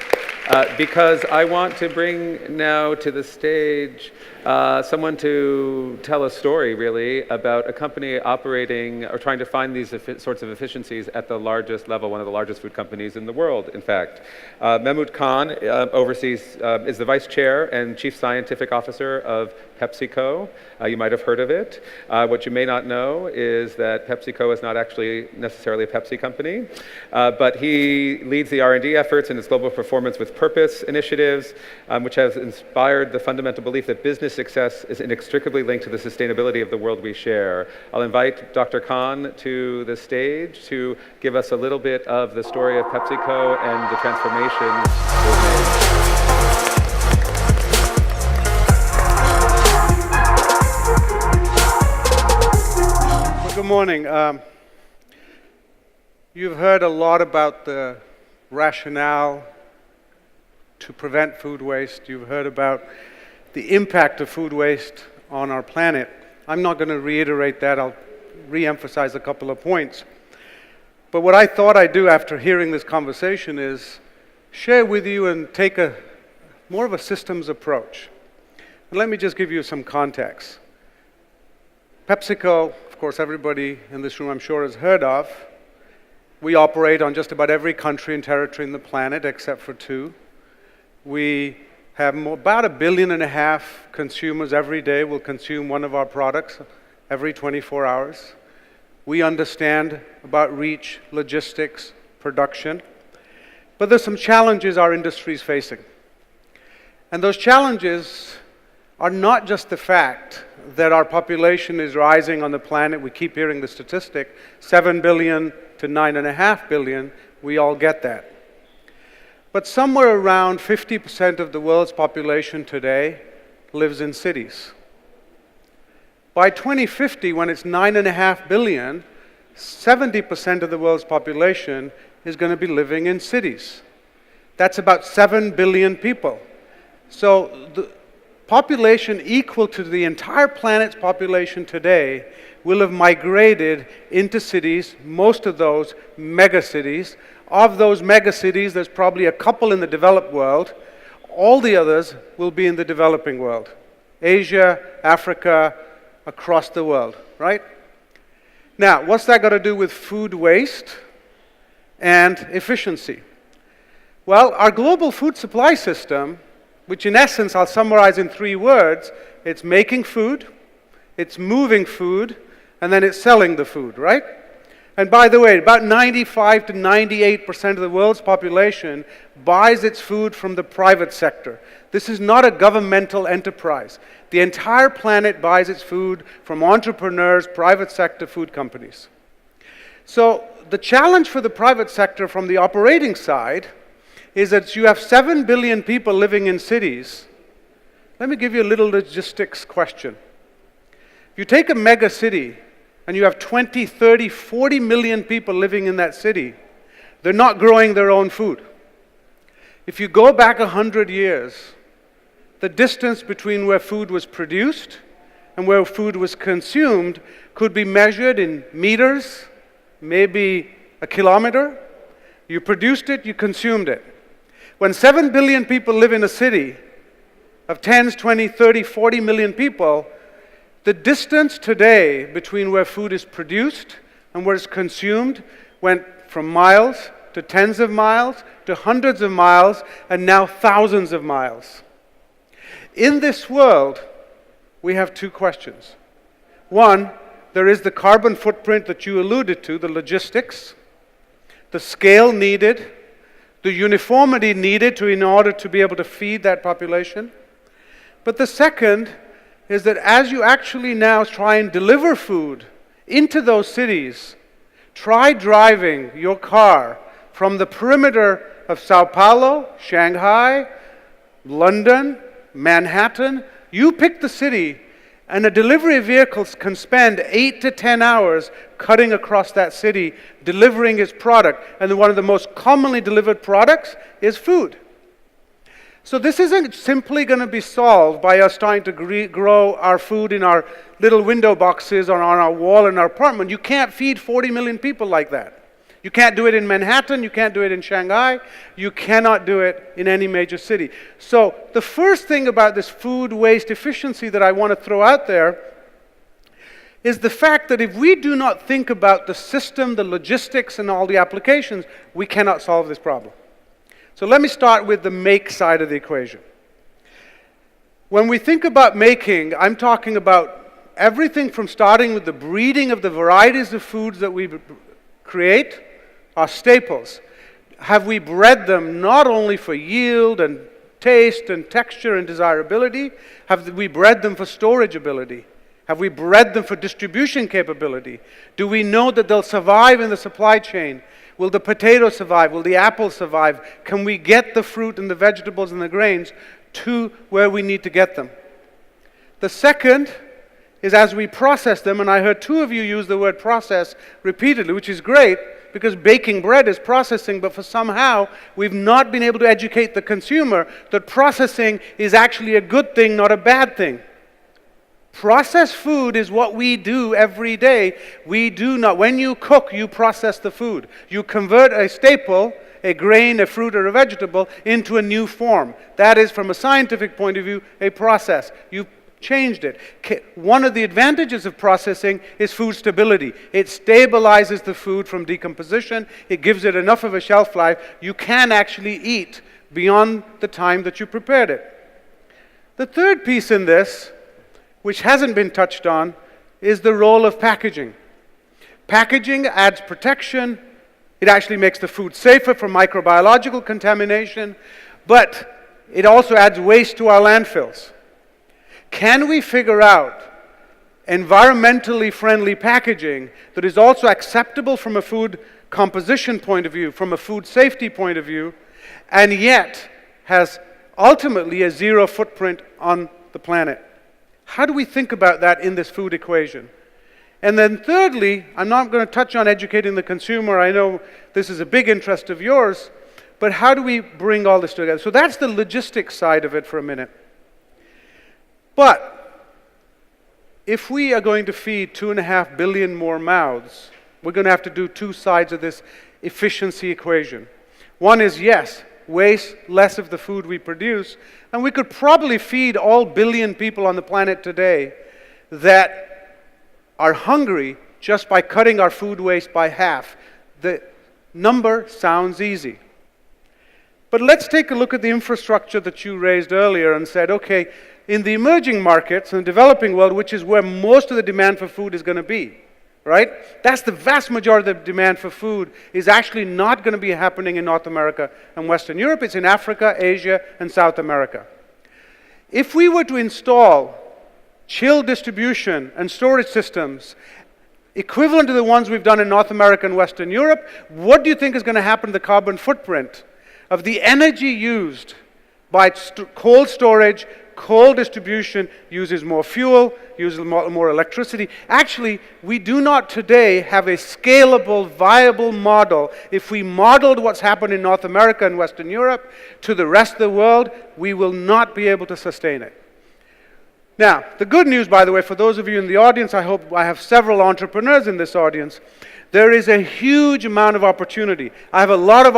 because I want to bring now to the stage someone to tell a story, really, about a company operating or trying to find these sorts of efficiencies at the largest level, one of the largest food companies in the world, in fact. Mahmoud Khan is the vice chair and chief scientific officer of PepsiCo. You might have heard of it. What you may not know is that PepsiCo is not actually necessarily a Pepsi company, but he leads the R&D efforts in its global performance with purpose initiatives, which has inspired the fundamental belief that business success is inextricably linked to the sustainability of the world we share. I'll invite Dr. Khan to the stage to give us a little bit of the story of PepsiCo and the transformation they've made. Good morning. You've heard a lot about the rationale to prevent food waste. You've heard about the impact of food waste on our planet. I'm not going to reiterate that. I'll re-emphasize a couple of points. But what I thought I'd do after hearing this conversation is share with you and take more of a systems approach. And let me just give you some context. PepsiCo, of course, everybody in this room I'm sure has heard of. We operate on just about every country and territory in the planet except for 2. We have about 1.5 billion consumers every day will consume one of our products every 24 hours. We understand about reach, logistics, production. But there's some challenges our industry is facing. And those challenges are not just the fact that our population is rising on the planet. We keep hearing the statistic, 7 billion to 9.5 billion. We all get that. But somewhere around 50% of the world's population today lives in cities. By 2050, when it's 9.5 billion, 70% of the world's population is going to be living in cities. That's about 7 billion people. So the population equal to the entire planet's population today will have migrated into cities, most of those megacities. Of those megacities, there's probably a couple in the developed world. All the others will be in the developing world. Asia, Africa, across the world, right? Now, what's that got to do with food waste and efficiency? Well, our global food supply system, which in essence I'll summarize in 3 words, it's making food, it's moving food, and then it's selling the food, right? And by the way, about 95 to 98% of the world's population buys its food from the private sector. This is not a governmental enterprise. The entire planet buys its food from entrepreneurs, private sector food companies. So the challenge for the private sector from the operating side is that you have 7 billion people living in cities. Let me give you a little logistics question. If you take a mega city and you have 20, 30, 40 million people living in that city, they're not growing their own food. If you go back 100 years, the distance between where food was produced and where food was consumed could be measured in meters, maybe a kilometer. You produced it, you consumed it. When 7 billion people live in a city of 10, 20, 30, 40 million people, the distance today between where food is produced and where it's consumed went from miles to tens of miles to hundreds of miles and now thousands of miles. In this world, we have 2 questions. One, there is the carbon footprint that you alluded to, the logistics, the scale needed the uniformity needed in order to be able to feed that population. But the second is that as you actually now try and deliver food into those cities, try driving your car from the perimeter of Sao Paulo, Shanghai, London, Manhattan. You pick the city, and a delivery vehicle can spend 8 to 10 hours cutting across that city, delivering its product. And one of the most commonly delivered products is food. So this isn't simply going to be solved by us trying to grow our food in our little window boxes or on our wall in our apartment. You can't feed 40 million people like that. You can't do it in Manhattan, you can't do it in Shanghai, you cannot do it in any major city. So the first thing about this food waste efficiency that I want to throw out there is the fact that if we do not think about the system, the logistics, and all the applications, we cannot solve this problem. So let me start with the make side of the equation. When we think about making, I'm talking about everything from starting with the breeding of the varieties of foods that we create, our staples. Have we bred them not only for yield and taste and texture and desirability? Have we bred them for storage ability? Have we bred them for distribution capability? Do we know that they'll survive in the supply chain? Will the potato survive? Will the apple survive? Can we get the fruit and the vegetables and the grains to where we need to get them? The second is as we process them, and I heard two of you use the word process repeatedly, which is great, because baking bread is processing, but for somehow we've not been able to educate the consumer that processing is actually a good thing, not a bad thing. Processed food is what we do every day. We do not, when you cook, you process the food. You convert a staple, a grain, a fruit, or a vegetable, into a new form. That is, from a scientific point of view, a process. You changed it. One of the advantages of processing is food stability. It stabilizes the food from decomposition. It gives it enough of a shelf life. You can actually eat beyond the time that you prepared it. The third piece in this, which hasn't been touched on, is the role of packaging. Packaging adds protection. It actually makes the food safer from microbiological contamination, but it also adds waste to our landfills. Can we figure out environmentally friendly packaging that is also acceptable from a food composition point of view, from a food safety point of view, and yet has ultimately a zero footprint on the planet? How do we think about that in this food equation? And then thirdly, I'm not going to touch on educating the consumer. I know this is a big interest of yours, but how do we bring all this together? So that's the logistics side of it for a minute. But if we are going to feed 2.5 billion more mouths, we're going to have to do two sides of this efficiency equation. One is, yes, waste less of the food we produce, and we could probably feed all billion people on the planet today that are hungry just by cutting our food waste by half. The number sounds easy. But let's take a look at the infrastructure that you raised earlier and said, okay, in the emerging markets, in the developing world, which is where most of the demand for food is going to be, right? That's the vast majority of the demand for food is actually not going to be happening in North America and Western Europe. It's in Africa, Asia, and South America. If we were to install chill distribution and storage systems equivalent to the ones we've done in North America and Western Europe, what do you think is going to happen to the carbon footprint of the energy used by cold storage? Cold distribution uses more fuel, uses more electricity. Actually, we do not today have a scalable, viable model. If we modeled what's happened in North America and Western Europe to the rest of the world, we will not be able to sustain it. Now, the good news, by the way, for those of you in the audience, I hope I have several entrepreneurs in this audience, there is a huge amount of opportunity. I have a lot of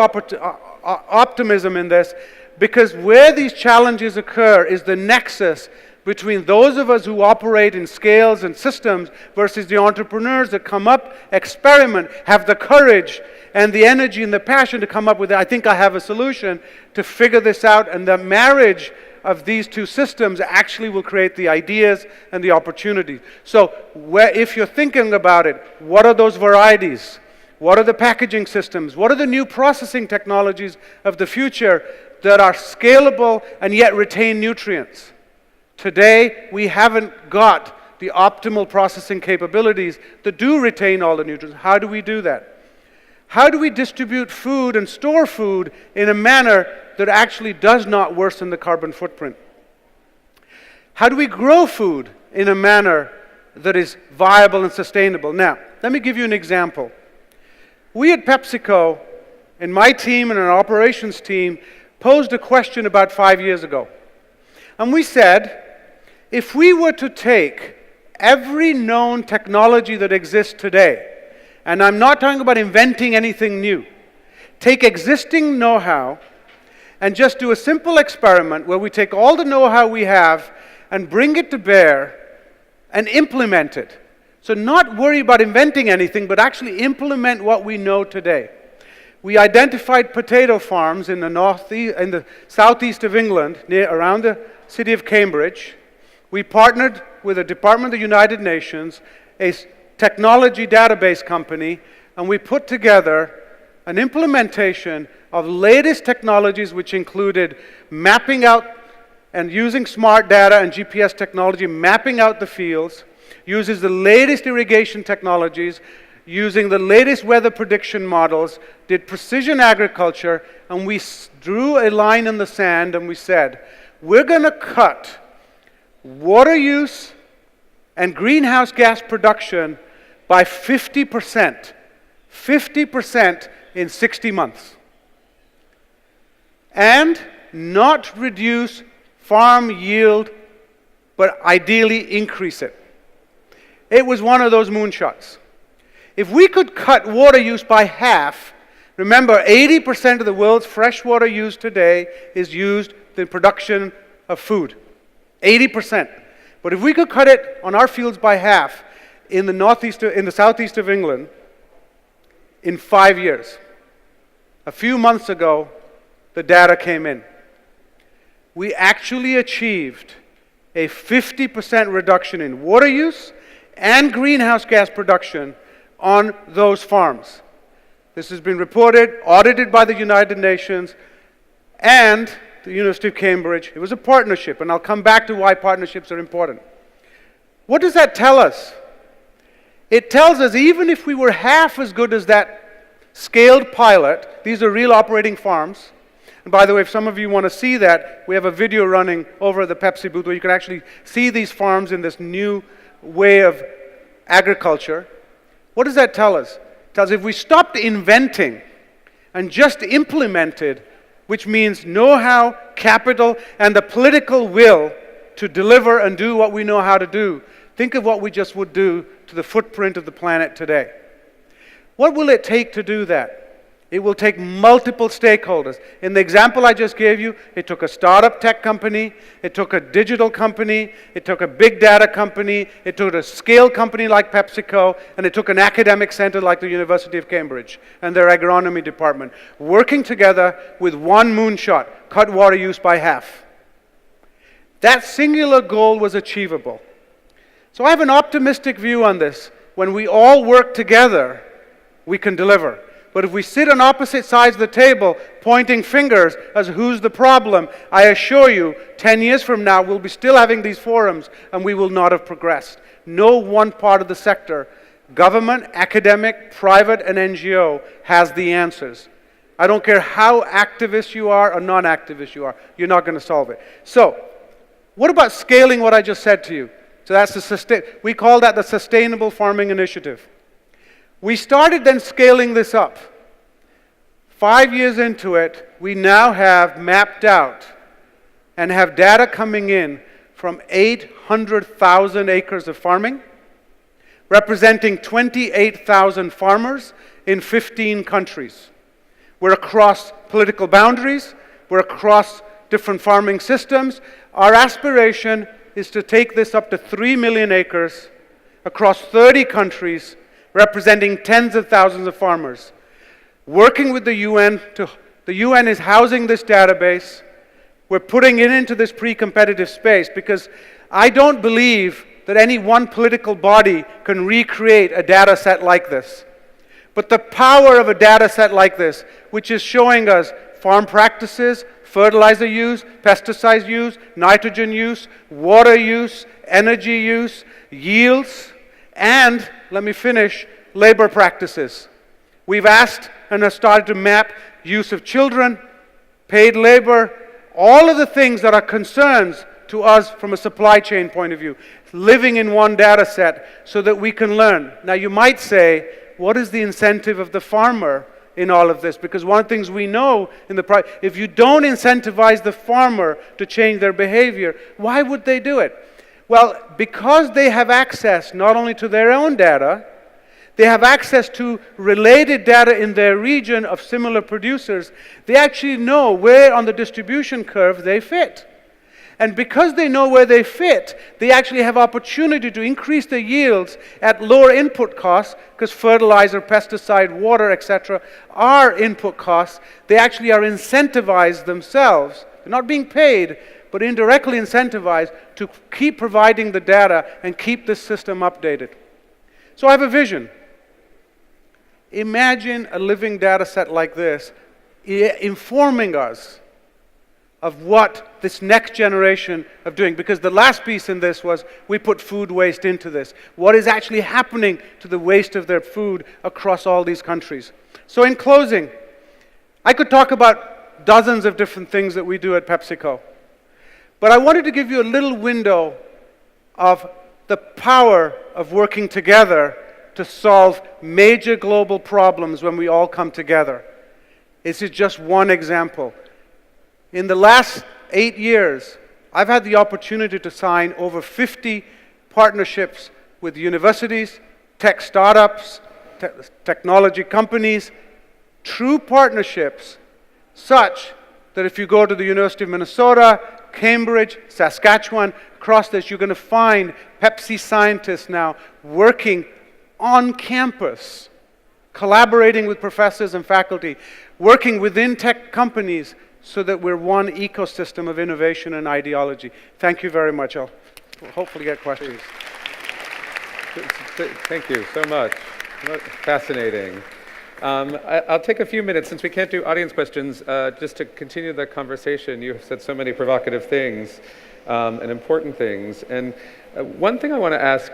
optimism in this, because where these challenges occur is the nexus between those of us who operate in scales and systems versus the entrepreneurs that come up, experiment, have the courage and the energy and the passion to come up with, I think I have a solution to figure this out, and the marriage of these two systems actually will create the ideas and the opportunities. So if you're thinking about it, what are those varieties? What are the packaging systems? What are the new processing technologies of the future that are scalable and yet retain nutrients? Today, we haven't got the optimal processing capabilities that do retain all the nutrients. How do we do that? How do we distribute food and store food in a manner that actually does not worsen the carbon footprint? How do we grow food in a manner that is viable and sustainable? Now, let me give you an example. We at PepsiCo, and my team and our operations team, posed a question about 5 years ago. And we said, if we were to take every known technology that exists today, and I'm not talking about inventing anything new, take existing know-how and just do a simple experiment where we take all the know-how we have and bring it to bear and implement it. So not worry about inventing anything, but actually implement what we know today. We identified potato farms in the southeast of England, around the city of Cambridge. We partnered with a department of the United Nations, a technology database company, and we put together an implementation of latest technologies which included mapping out and using smart data and GPS technology, mapping out the fields, uses the latest irrigation technologies, using the latest weather prediction models, did precision agriculture, and we drew a line in the sand and we said, we're going to cut water use and greenhouse gas production by 50%. 50% in 60 months. And not reduce farm yield, but ideally increase it. It was one of those moonshots. If we could cut water use by half, remember 80% of the world's fresh water used today is used in the production of food. 80%. But if we could cut it on our fields by half in the southeast of England in 5 years. A few months ago, the data came in. We actually achieved a 50% reduction in water use and greenhouse gas production on those farms. This has been reported, audited by the United Nations and the University of Cambridge. It was a partnership, and I'll come back to why partnerships are important. What does that tell us? It tells us even if we were half as good as that scaled pilot, these are real operating farms. And by the way, if some of you want to see that, we have a video running over at the Pepsi booth where you can actually see these farms in this new way of agriculture. What does that tell us? It tells us if we stopped inventing and just implemented, which means know-how, capital, and the political will to deliver and do what we know how to do, think of what we just would do to the footprint of the planet today. What will it take to do that? It will take multiple stakeholders. In the example I just gave you, it took a startup tech company, it took a digital company, it took a big data company, it took a scale company like PepsiCo, and it took an academic center like the University of Cambridge and their agronomy department, working together with one moonshot, cut water use by half. That singular goal was achievable. So I have an optimistic view on this. When we all work together, we can deliver. But if we sit on opposite sides of the table, pointing fingers as who's the problem, I assure you, 10 years from now, we'll be still having these forums and we will not have progressed. No one part of the sector, government, academic, private, and NGO, has the answers. I don't care how activist you are or non-activist you are, you're not going to solve it. So, what about scaling what I just said to you? So that's we call that the Sustainable Farming Initiative. We started then scaling this up. 5 years into it, we now have mapped out and have data coming in from 800,000 acres of farming, representing 28,000 farmers in 15 countries. We're across political boundaries, we're across different farming systems. Our aspiration is to take this up to 3 million acres across 30 countries, representing tens of thousands of farmers. Working with the UN, the UN is housing this database. We're putting it into this pre-competitive space because I don't believe that any one political body can recreate a data set like this. But the power of a data set like this, which is showing us farm practices, fertilizer use, pesticide use, nitrogen use, water use, energy use, yields, and, let me finish, labor practices. We've asked and have started to map use of children, paid labor, all of the things that are concerns to us from a supply chain point of view, living in one data set so that we can learn. Now you might say, what is the incentive of the farmer in all of this? Because one of the things we know in if you don't incentivize the farmer to change their behavior, why would they do it? Well, because they have access not only to their own data, they have access to related data in their region of similar producers. They actually know where on the distribution curve they fit. And because they know where they fit, they actually have opportunity to increase their yields at lower input costs, because fertilizer, pesticide, water, etc. are input costs. They actually are incentivized themselves. They're not being paid, but indirectly incentivized to keep providing the data and keep this system updated. So I have a vision. Imagine a living data set like this informing us of what this next generation of doing, because the last piece in this was we put food waste into this. What is actually happening to the waste of their food across all these countries? So in closing, I could talk about dozens of different things that we do at PepsiCo, but I wanted to give you a little window of the power of working together to solve major global problems when we all come together. This is just one example. In the last 8 years, I've had the opportunity to sign over 50 partnerships with universities, tech startups, technology companies, true partnerships such that if you go to the University of Minnesota, Cambridge, Saskatchewan, across this, you're going to find Pepsi scientists now working on campus, collaborating with professors and faculty, working within tech companies so that we're one ecosystem of innovation and ideology. Thank you very much. I'll hopefully get questions. Thank you so much. Fascinating. I'll take a few minutes, since we can't do audience questions, just to continue the conversation. You have said so many provocative things and important things. And one thing I want to ask,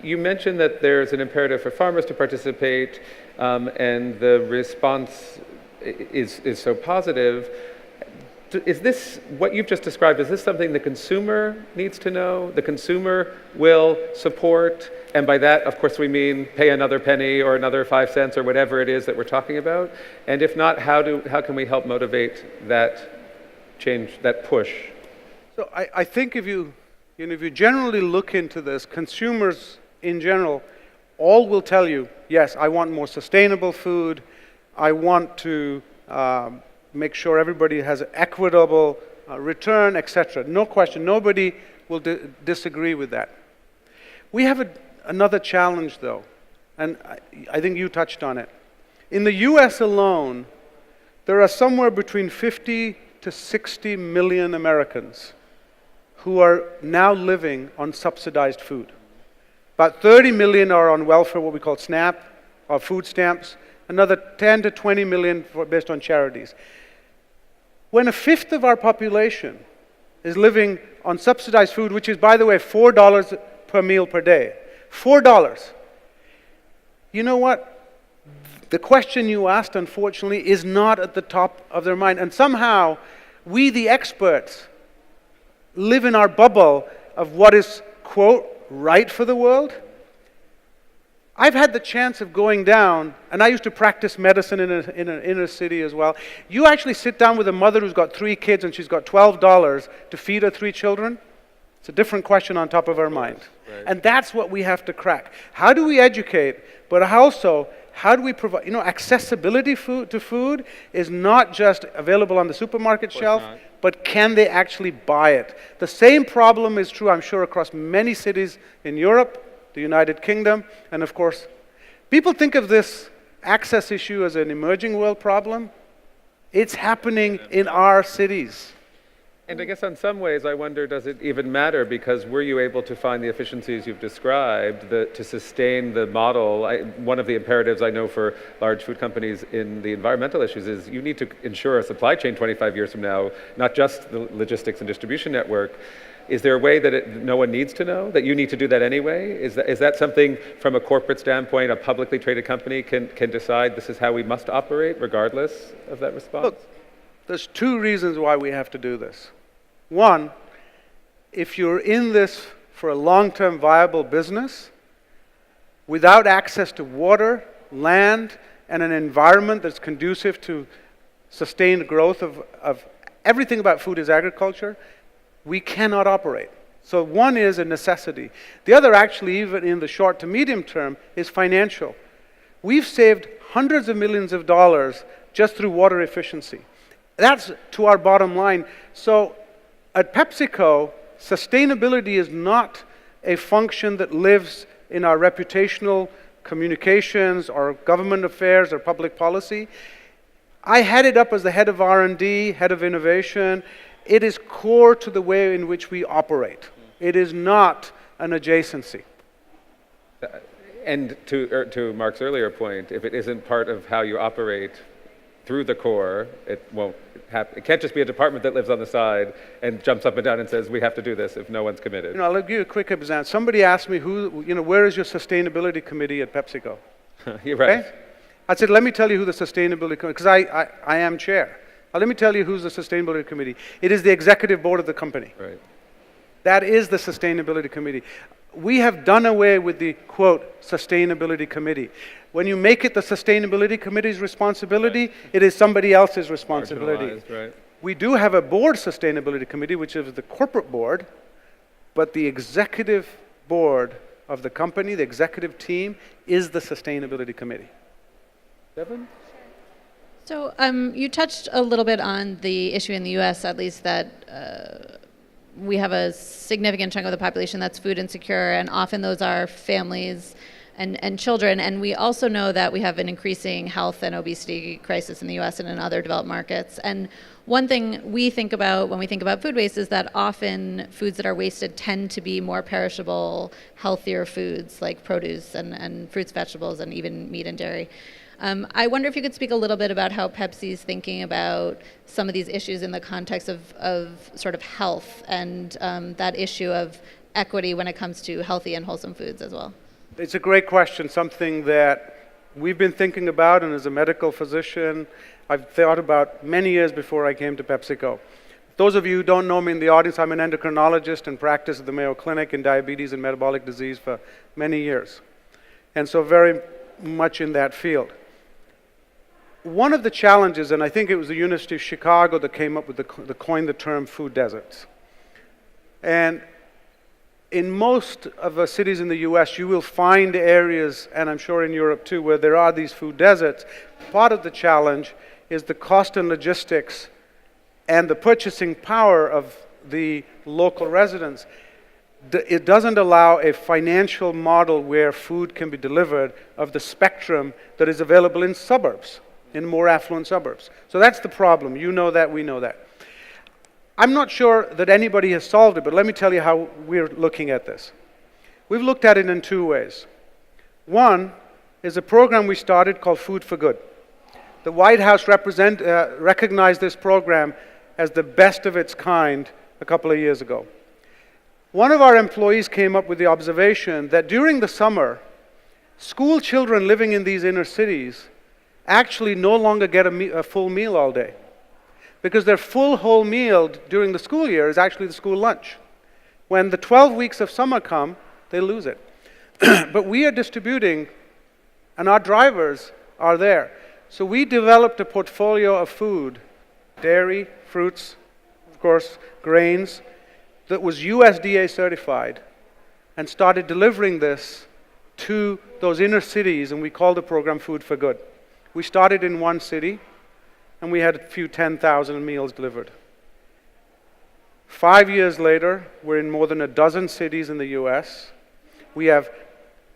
you mentioned that there's an imperative for farmers to participate, and the response is so positive. Is this, what you've just described, is this something the consumer needs to know, the consumer will support? And by that, of course, we mean pay another penny or another 5 cents or whatever it is that we're talking about. And if not, how can we help motivate that change, that push? So I think if you generally look into this, consumers in general all will tell you, yes, I want more sustainable food. I want to make sure everybody has an equitable return, etc. No question, nobody will disagree with that. We have another challenge, though, and I think you touched on it. In the US alone, there are somewhere between 50 to 60 million Americans who are now living on subsidized food. About 30 million are on welfare, what we call SNAP, or food stamps. Another 10 to 20 million based on charities. When a fifth of our population is living on subsidized food, which is, by the way, $4 per meal per day, $4. You know what? The question you asked, unfortunately, is not at the top of their mind. And somehow, we, the experts, live in our bubble of what is, quote, right for the world. I've had the chance of going down, and I used to practice medicine in an inner city as well. You actually sit down with a mother who's got 3 kids and she's got $12 to feed her 3 children. It's a different question on top of our mind. Right. And that's what we have to crack. How do we educate, but also, how do we provide, accessibility to food is not just available on the supermarket shelf, but can they actually buy it? The same problem is true, I'm sure, across many cities in Europe, the United Kingdom, and of course, people think of this access issue as an emerging world problem. It's happening in our cities. And I guess in some ways, I wonder, does it even matter? Because were you able to find the efficiencies you've described to sustain the model? One of the imperatives I know for large food companies in the environmental issues is you need to ensure a supply chain 25 years from now, not just the logistics and distribution network. Is there a way that no one needs to know, that you need to do that anyway? Is that something from a corporate standpoint, a publicly traded company can decide this is how we must operate regardless of that response? Look, there's two reasons why we have to do this. One, if you're in this for a long-term viable business, without access to water, land, and an environment that's conducive to sustained growth of everything about food is agriculture, we cannot operate. So one is a necessity. The other, actually, even in the short to medium term, is financial. We've saved hundreds of millions of dollars just through water efficiency. That's to our bottom line. So at PepsiCo, sustainability is not a function that lives in our reputational communications or government affairs or public policy. I head it up as the head of R&D, head of innovation. It is core to the way in which we operate. It is not an adjacency. And to Mark's earlier point, if it isn't part of how you operate through the core, it won't happen. It can't just be a department that lives on the side and jumps up and down and says, we have to do this if no one's committed. I'll give you a quick example. Somebody asked me, where is your sustainability committee at PepsiCo? You're right. Okay? I said, let me tell you who the sustainability committee, because I am chair. Let me tell you who's the sustainability committee. It is the executive board of the company. Right. That is the sustainability committee. We have done away with the, quote, sustainability committee. When you make it the sustainability committee's responsibility, it is somebody else's responsibility. Right. We do have a board sustainability committee, which is the corporate board, but the executive board of the company, the executive team, is the sustainability committee. Devin? So you touched a little bit on the issue in the U.S., at least, that we have a significant chunk of the population that's food insecure, and often those are families and children. And we also know that we have an increasing health and obesity crisis in the U.S. and in other developed markets. And one thing we think about when we think about food waste is that often foods that are wasted tend to be more perishable, healthier foods like produce and fruits, vegetables, and even meat and dairy. I wonder if you could speak a little bit about how Pepsi's thinking about some of these issues in the context of sort of health and that issue of equity when it comes to healthy and wholesome foods as well. It's a great question, something that we've been thinking about, and as a medical physician, I've thought about many years before I came to PepsiCo. Those of you who don't know me in the audience, I'm an endocrinologist and practiced at the Mayo Clinic in diabetes and metabolic disease for many years, and so very much in that field. One of the challenges, and I think it was the University of Chicago that came up with coined the term food deserts. And in most of the cities in the US, you will find areas, and I'm sure in Europe too, where there are these food deserts. Part of the challenge is the cost and logistics and the purchasing power of the local residents. It doesn't allow a financial model where food can be delivered of the spectrum that is available in suburbs, in more affluent suburbs. So that's the problem. You know that, we know that. I'm not sure that anybody has solved it, but let me tell you how we're looking at this. We've looked at it in two ways. One is a program we started called Food for Good. The White House recognized this program as the best of its kind a couple of years ago. One of our employees came up with the observation that during the summer, school children living in these inner cities actually no longer get a full meal all day, because their full whole meal during the school year is actually the school lunch. When the 12 weeks of summer come, they lose it. But we are distributing, and our drivers are there. So we developed a portfolio of food, dairy, fruits, of course, grains, that was USDA certified, and started delivering this to those inner cities, and we called the program Food for Good. We started in one city, and we had a few 10,000 meals delivered. 5 years later, we're in more than a dozen cities in the US. We have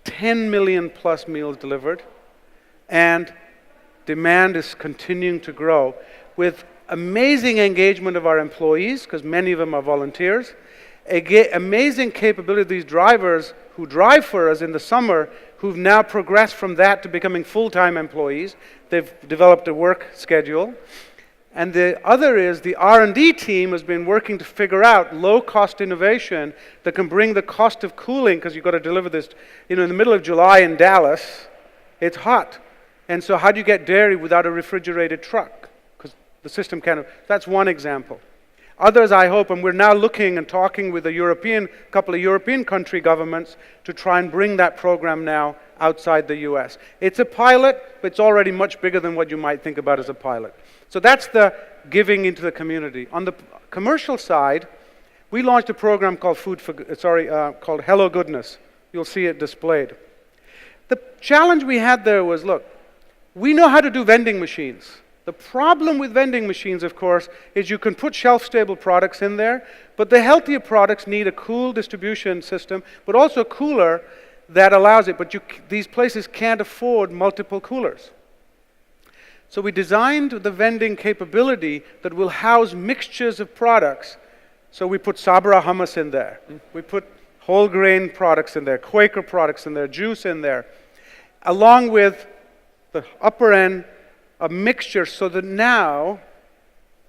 10 million plus meals delivered, and demand is continuing to grow with amazing engagement of our employees, because many of them are volunteers, amazing capability of these drivers who drive for us in the summer, who've now progressed from that to becoming full-time employees. They've developed a work schedule. And the other is the R&D team has been working to figure out low-cost innovation that can bring the cost of cooling, because you've got to deliver this, in the middle of July in Dallas, it's hot. And so how do you get dairy without a refrigerated truck? Because the system that's one example. Others, I hope, and we're now looking and talking with a couple of European country governments to try and bring that program now outside the US. It's a pilot, but it's already much bigger than what you might think about as a pilot. So that's the giving into the community. On the commercial side, we launched a program called called Hello Goodness. You'll see it displayed. The challenge we had there was, look, we know how to do vending machines. The problem with vending machines, of course, is you can put shelf-stable products in there, but the healthier products need a cool distribution system, but also a cooler that allows it. But these places can't afford multiple coolers. So we designed the vending capability that will house mixtures of products. So we put Sabra hummus in there. We put whole grain products in there, Quaker products in there, juice in there, along with the upper end, a mixture, so that now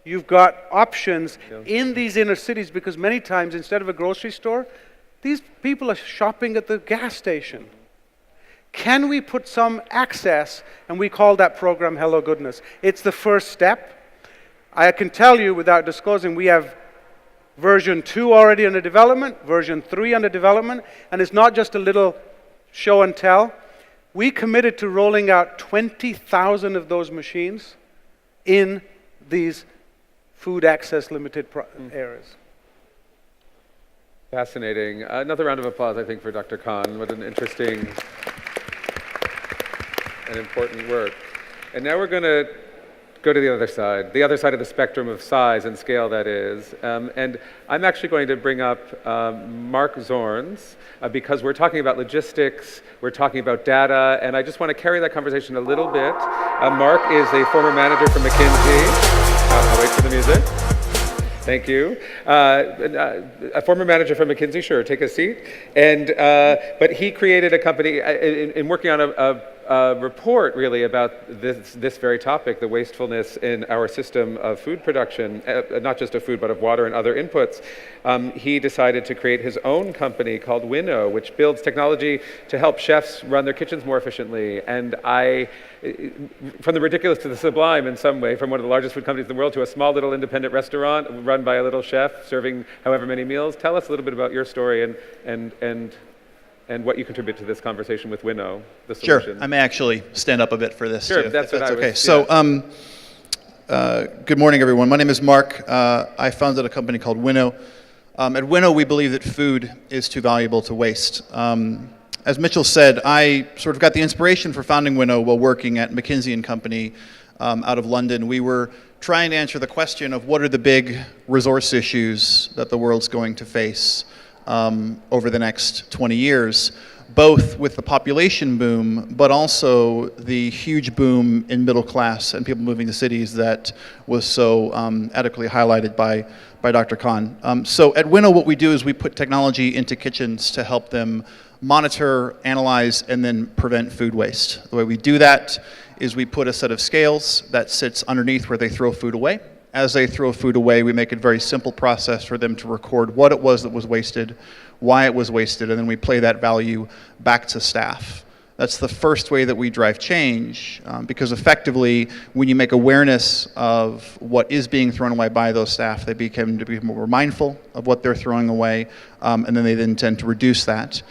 you've got options in these inner cities, because many times instead of a grocery store, these people are shopping at the gas station. Can we put some access? And we call that program Hello Goodness. It's the first step. I can tell you without disclosing, we have version 2 already under development, version 3 under development, and it's not just a little show and tell. We committed to rolling out 20,000 of those machines in these food access limited areas. Fascinating. Another round of applause, I think, for Dr. Khan. What an interesting and important work. And now we're going to go to the other side of the spectrum of size and scale, that is. And I'm actually going to bring up Mark Zorns, because we're talking about logistics, we're talking about data, and I just want to carry that conversation a little bit. Mark is a former manager from McKinsey. I'll wait for the music. Thank you. A former manager from McKinsey, sure, take a seat. And but he created a company in working on a report really about this very topic, the wastefulness in our system of food production, not just of food, but of water and other inputs. He decided to create his own company called Winnow, which builds technology to help chefs run their kitchens more efficiently. And from the ridiculous to the sublime in some way, from one of the largest food companies in the world to a small little independent restaurant run by a little chef serving however many meals. Tell us a little bit about your story and what you contribute to this conversation with Winnow, the solution. Sure, I may actually stand up a bit for this too. Sure, that's what I was. Okay, so good morning, everyone. My name is Mark. I founded a company called Winnow. At Winnow, we believe that food is too valuable to waste. As Mitchell said, I sort of got the inspiration for founding Winnow while working at McKinsey & Company out of London. We were trying to answer the question of what are the big resource issues that the world's going to face over the next 20 years, both with the population boom, but also the huge boom in middle class and people moving to cities that was so adequately highlighted by Dr. Khan. So at Winnow, what we do is we put technology into kitchens to help them monitor, analyze, and then prevent food waste. The way we do that is we put a set of scales that sits underneath where they throw food away. As they throw food away, we make it a very simple process for them to record what it was that was wasted, why it was wasted, and then we play that value back to staff. That's the first way that we drive change, because effectively, when you make awareness of what is being thrown away by those staff, they become to be more mindful of what they're throwing away, and then they then tend to reduce that.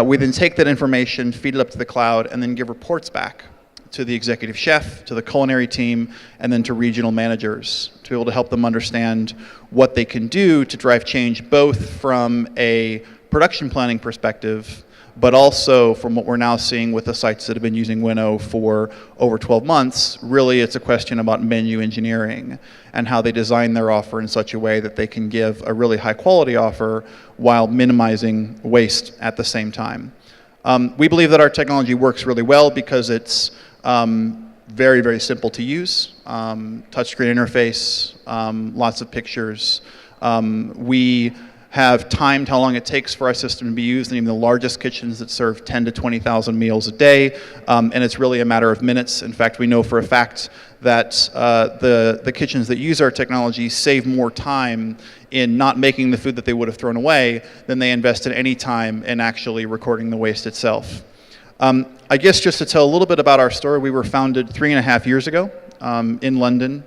We then take that information, feed it up to the cloud, and then give reports back to the executive chef, to the culinary team, and then to regional managers to be able to help them understand what they can do to drive change, both from a production planning perspective, but also from what we're now seeing with the sites that have been using Winnow for over 12 months. Really, it's a question about menu engineering and how they design their offer in such a way that they can give a really high quality offer while minimizing waste at the same time. We believe that our technology works really well because it's very, very simple to use, touchscreen interface, lots of pictures. We have timed how long it takes for our system to be used in even the largest kitchens that serve 10 to 20,000 meals a day, and it's really a matter of minutes. In fact, we know for a fact that the kitchens that use our technology save more time in not making the food that they would have thrown away than they invested any time in actually recording the waste itself. I guess just to tell a little bit about our story, we were founded 3.5 years ago in London.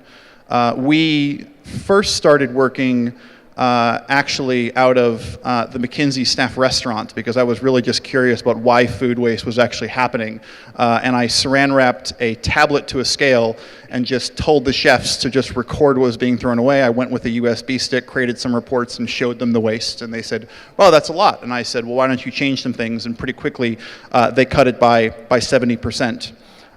We first started working actually out of the McKinsey staff restaurant because I was really just curious about why food waste was actually happening. And I saran wrapped a tablet to a scale and just told the chefs to just record what was being thrown away. I went with a USB stick, created some reports, and showed them the waste. And they said, well, that's a lot. And I said, well, why don't you change some things? And pretty quickly, they cut it by 70%.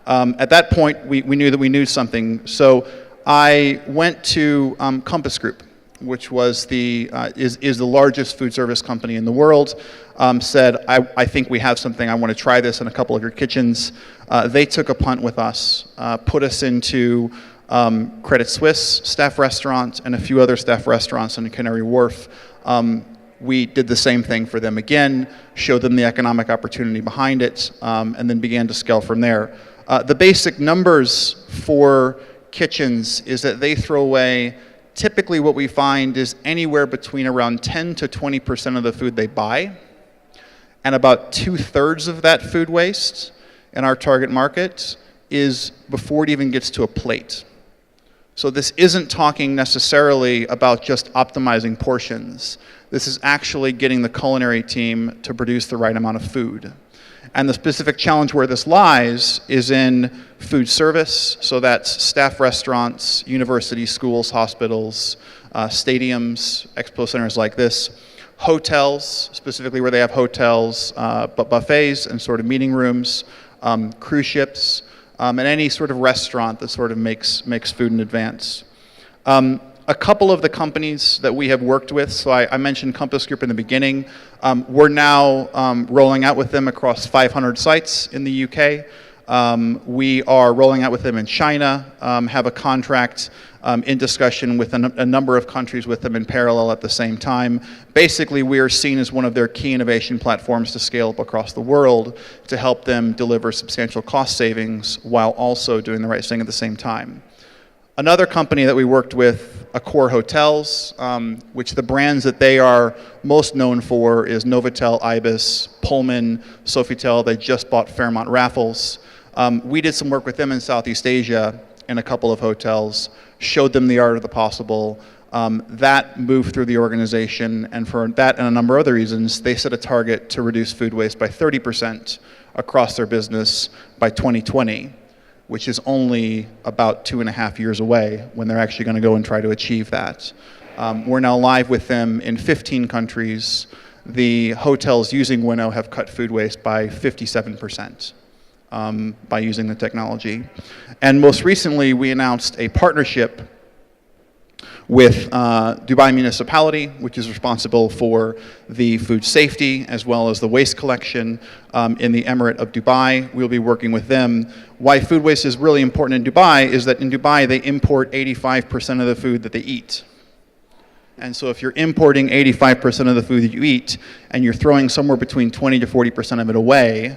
At that point, we knew that we knew something. So I went to Compass Group, which was is the largest food service company in the world, said, I think we have something, I want to try this in a couple of your kitchens. They took a punt with us, put us into Credit Suisse staff restaurant and a few other staff restaurants in Canary Wharf. We did the same thing for them again, showed them the economic opportunity behind it, and then began to scale from there. The basic numbers for kitchens is that they throw away, typically what we find is anywhere between around 10 to 20% of the food they buy, and about 2/3 of that food waste in our target market is before it even gets to a plate. So this isn't talking necessarily about just optimizing portions. This is actually getting the culinary team to produce the right amount of food. And the specific challenge where this lies is in food service, so that's staff restaurants, universities, schools, hospitals, stadiums, expo centers like this, hotels, specifically where they have hotels, but buffets and sort of meeting rooms, cruise ships, and any sort of restaurant that sort of makes food in advance. A couple of the companies that we have worked with, so I mentioned Compass Group in the beginning, we're now rolling out with them across 500 sites in the UK. We are rolling out with them in China, have a contract in discussion with a number of countries with them in parallel at the same time. Basically, we are seen as one of their key innovation platforms to scale up across the world to help them deliver substantial cost savings while also doing the right thing at the same time. Another company that we worked with, Accor Hotels, which the brands that they are most known for is Novotel, Ibis, Pullman, Sofitel. They just bought Fairmont Raffles. We did some work with them in Southeast Asia in a couple of hotels, showed them the art of the possible. That moved through the organization, and for that and a number of other reasons, they set a target to reduce food waste by 30% across their business by 2020. Which is only about 2.5 years away when they're actually going to go and try to achieve that. We're now live with them in 15 countries. The hotels using Winnow have cut food waste by 57% by using the technology. And most recently, we announced a partnership with Dubai Municipality, which is responsible for the food safety as well as the waste collection in the Emirate of Dubai. We'll be working with them. Why food waste is really important in Dubai is that in Dubai they import 85% of the food that they eat. And so if you're importing 85% of the food that you eat and you're throwing somewhere between 20 to 40% of it away,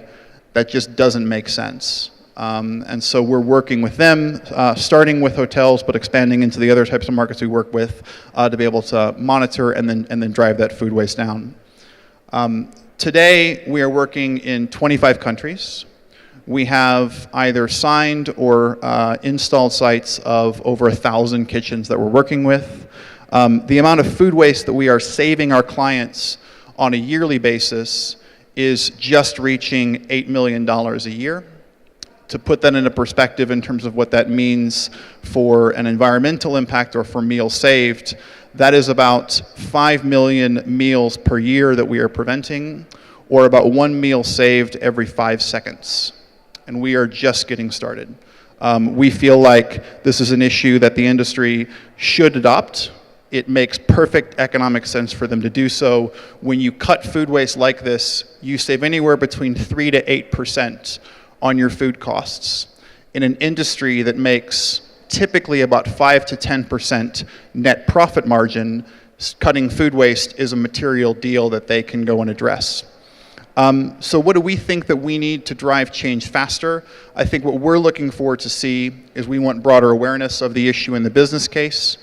that just doesn't make sense. And so we're working with them, starting with hotels, but expanding into the other types of markets we work with to be able to monitor and then drive that food waste down. Today, we are working in 25 countries. We have either signed or installed sites of over 1,000 kitchens that we're working with. The amount of food waste that we are saving our clients on a yearly basis is just reaching $8 million a year. To put that into perspective in terms of what that means for an environmental impact or for meals saved, that is about 5 million meals per year that we are preventing, or about 1 meal saved every 5 seconds. And we are just getting started. We feel like this is an issue that the industry should adopt. It makes perfect economic sense for them to do so. When you cut food waste like this, you save anywhere between 3 to 8% on your food costs. in an industry that makes typically about 5 to 10% net profit margin, cutting food waste is a material deal that they can go and address. So what do we think that we need to drive change faster? I think what we're looking for to see is we want broader awareness of the issue in the business case.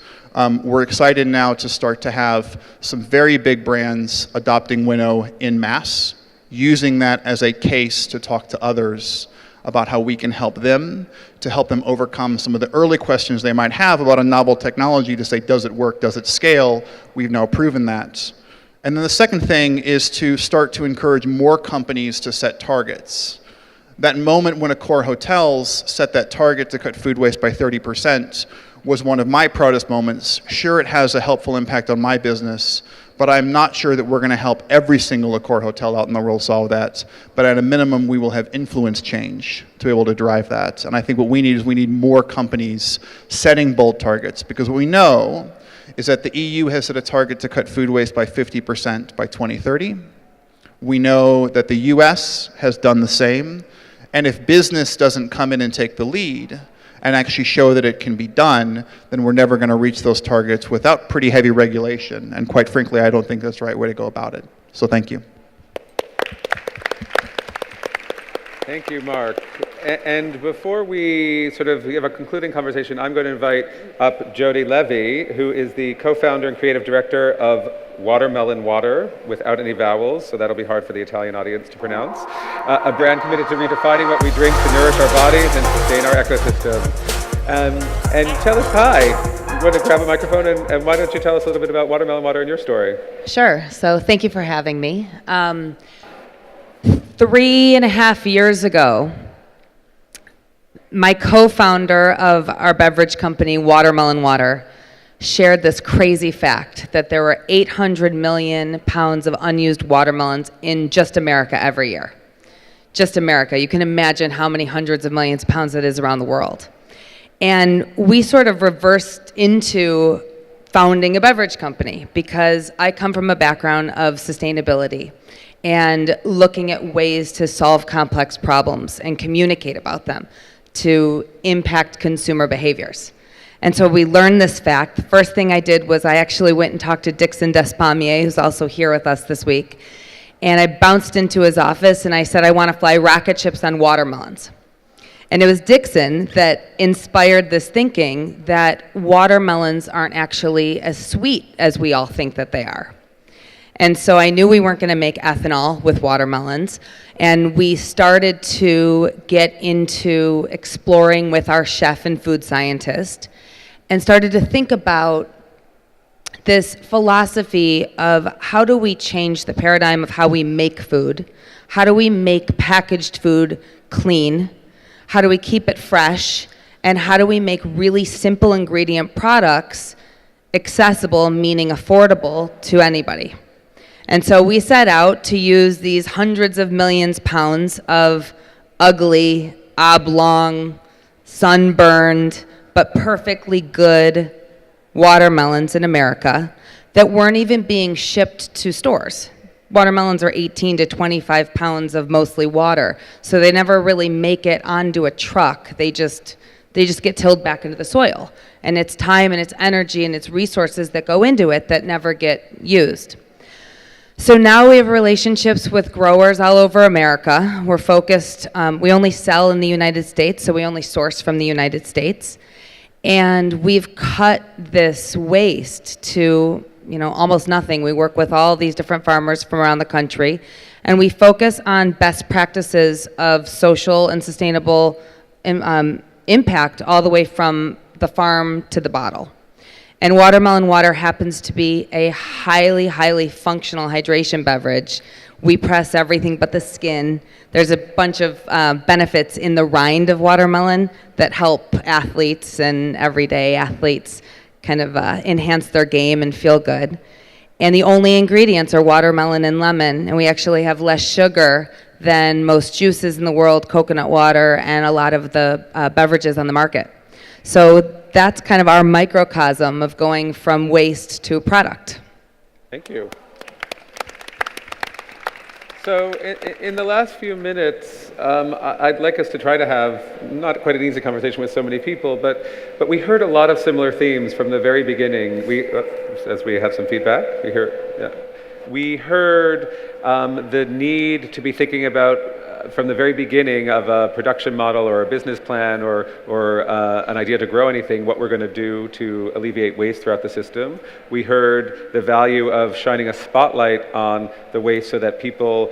We're excited now to start to have some very big brands adopting Winnow en masse, using that as a case to talk to others about how we can help them, to help them overcome some of the early questions they might have about a novel technology to say, does it work, does it scale? We've now proven that. And then the second thing is to start to encourage more companies to set targets. That moment when Accor Hotels set that target to cut food waste by 30% was one of my proudest moments. Sure, it has a helpful impact on my business, but I'm not sure that we're going to help every single Accor hotel out in the world solve that. But at a minimum, we will have influence change to be able to drive that. And I think what we need is we need more companies setting bold targets, because what we know is that the EU has set a target to cut food waste by 50% by 2030. We know that the US has done the same. And if business doesn't come in and take the lead and actually show that it can be done, then we're never going to reach those targets without pretty heavy regulation. And quite frankly, I don't think that's the right way to go about it. So thank you. Thank you, Mark. And before we sort of have a concluding conversation, I'm going to invite up Jody Levy, who is the co-founder and creative director of Watermelon Water, without any vowels, so that'll be hard for the Italian audience to pronounce. A brand committed to redefining what we drink to nourish our bodies and sustain our ecosystem. And tell us, hi, you want to grab a microphone, and why don't you tell us a little bit about Watermelon Water and your story? Sure. So thank you for having me. 3.5 years ago, my co-founder of our beverage company, Watermelon Water, shared this crazy fact that there were 800 million pounds of unused watermelons in just America every year. Just America. You can imagine how many hundreds of millions of pounds it is around the world. And we sort of reversed into founding a beverage company because I come from a background of sustainability and looking at ways to solve complex problems and communicate about them to impact consumer behaviors. And so we learned this fact. The first thing I did was I actually went and talked to Dixon Despommier, who's also here with us this week. And I bounced into his office and I said, I want to fly rocket ships on watermelons. And it was Dixon that inspired this thinking that watermelons aren't actually as sweet as we all think that they are. And so I knew we weren't going to make ethanol with watermelons. And we started to get into exploring with our chef and food scientist and started to think about this philosophy of how do we change the paradigm of how we make food? How do we make packaged food clean? How do we keep it fresh? And how do we make really simple ingredient products accessible, meaning affordable, to anybody? And so we set out to use these hundreds of millions pounds of ugly, oblong, sunburned, but perfectly good watermelons in America that weren't even being shipped to stores. Watermelons are 18 to 25 pounds of mostly water, so they never really make it onto a truck. They just get tilled back into the soil. And it's time and it's energy and it's resources that go into it that never get used. So now we have relationships with growers all over America. We're focused, we only sell in the United States, so we only source from the United States. And we've cut this waste to, almost nothing. We work with all these different farmers from around the country, and we focus on best practices of social and sustainable impact all the way from the farm to the bottle. And Watermelon Water happens to be a highly, highly functional hydration beverage. We press everything but the skin. There's a bunch of benefits in the rind of watermelon that help athletes and everyday athletes kind of enhance their game and feel good. And the only ingredients are watermelon and lemon, and we actually have less sugar than most juices in the world, coconut water, and a lot of the beverages on the market. So that's kind of our microcosm of going from waste to product. Thank you. So in the last few minutes, I'd like us to try to have not quite an easy conversation with so many people, but we heard a lot of similar themes from the very beginning. As we have some feedback, we heard the need to be thinking about from the very beginning of a production model or a business plan or an idea to grow anything, what we're going to do to alleviate waste throughout the system. We heard the value of shining a spotlight on the waste so that people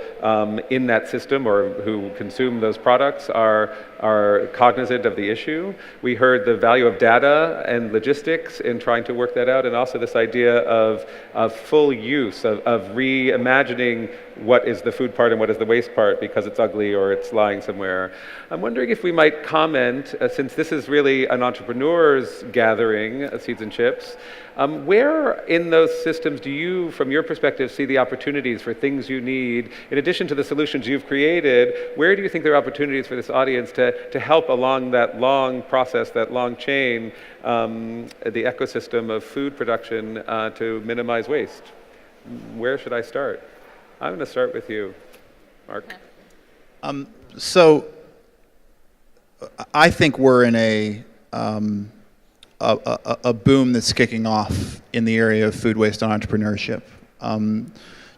in that system or who consume those products are cognizant of the issue. We heard the value of data and logistics in trying to work that out, and also this idea of full use, of reimagining what is the food part and what is the waste part because it's ugly or it's lying somewhere. I'm wondering if we might comment, since this is really an entrepreneur's gathering, Seeds and Chips, where in those systems do you, from your perspective, see the opportunities for things you need? In addition to the solutions you've created, where do you think there are opportunities for this audience to help along that long process, that long chain, the ecosystem of food production to minimize waste? Where should I start? I'm going to start with you, Mark. So I think we're in a boom that's kicking off in the area of food waste and entrepreneurship.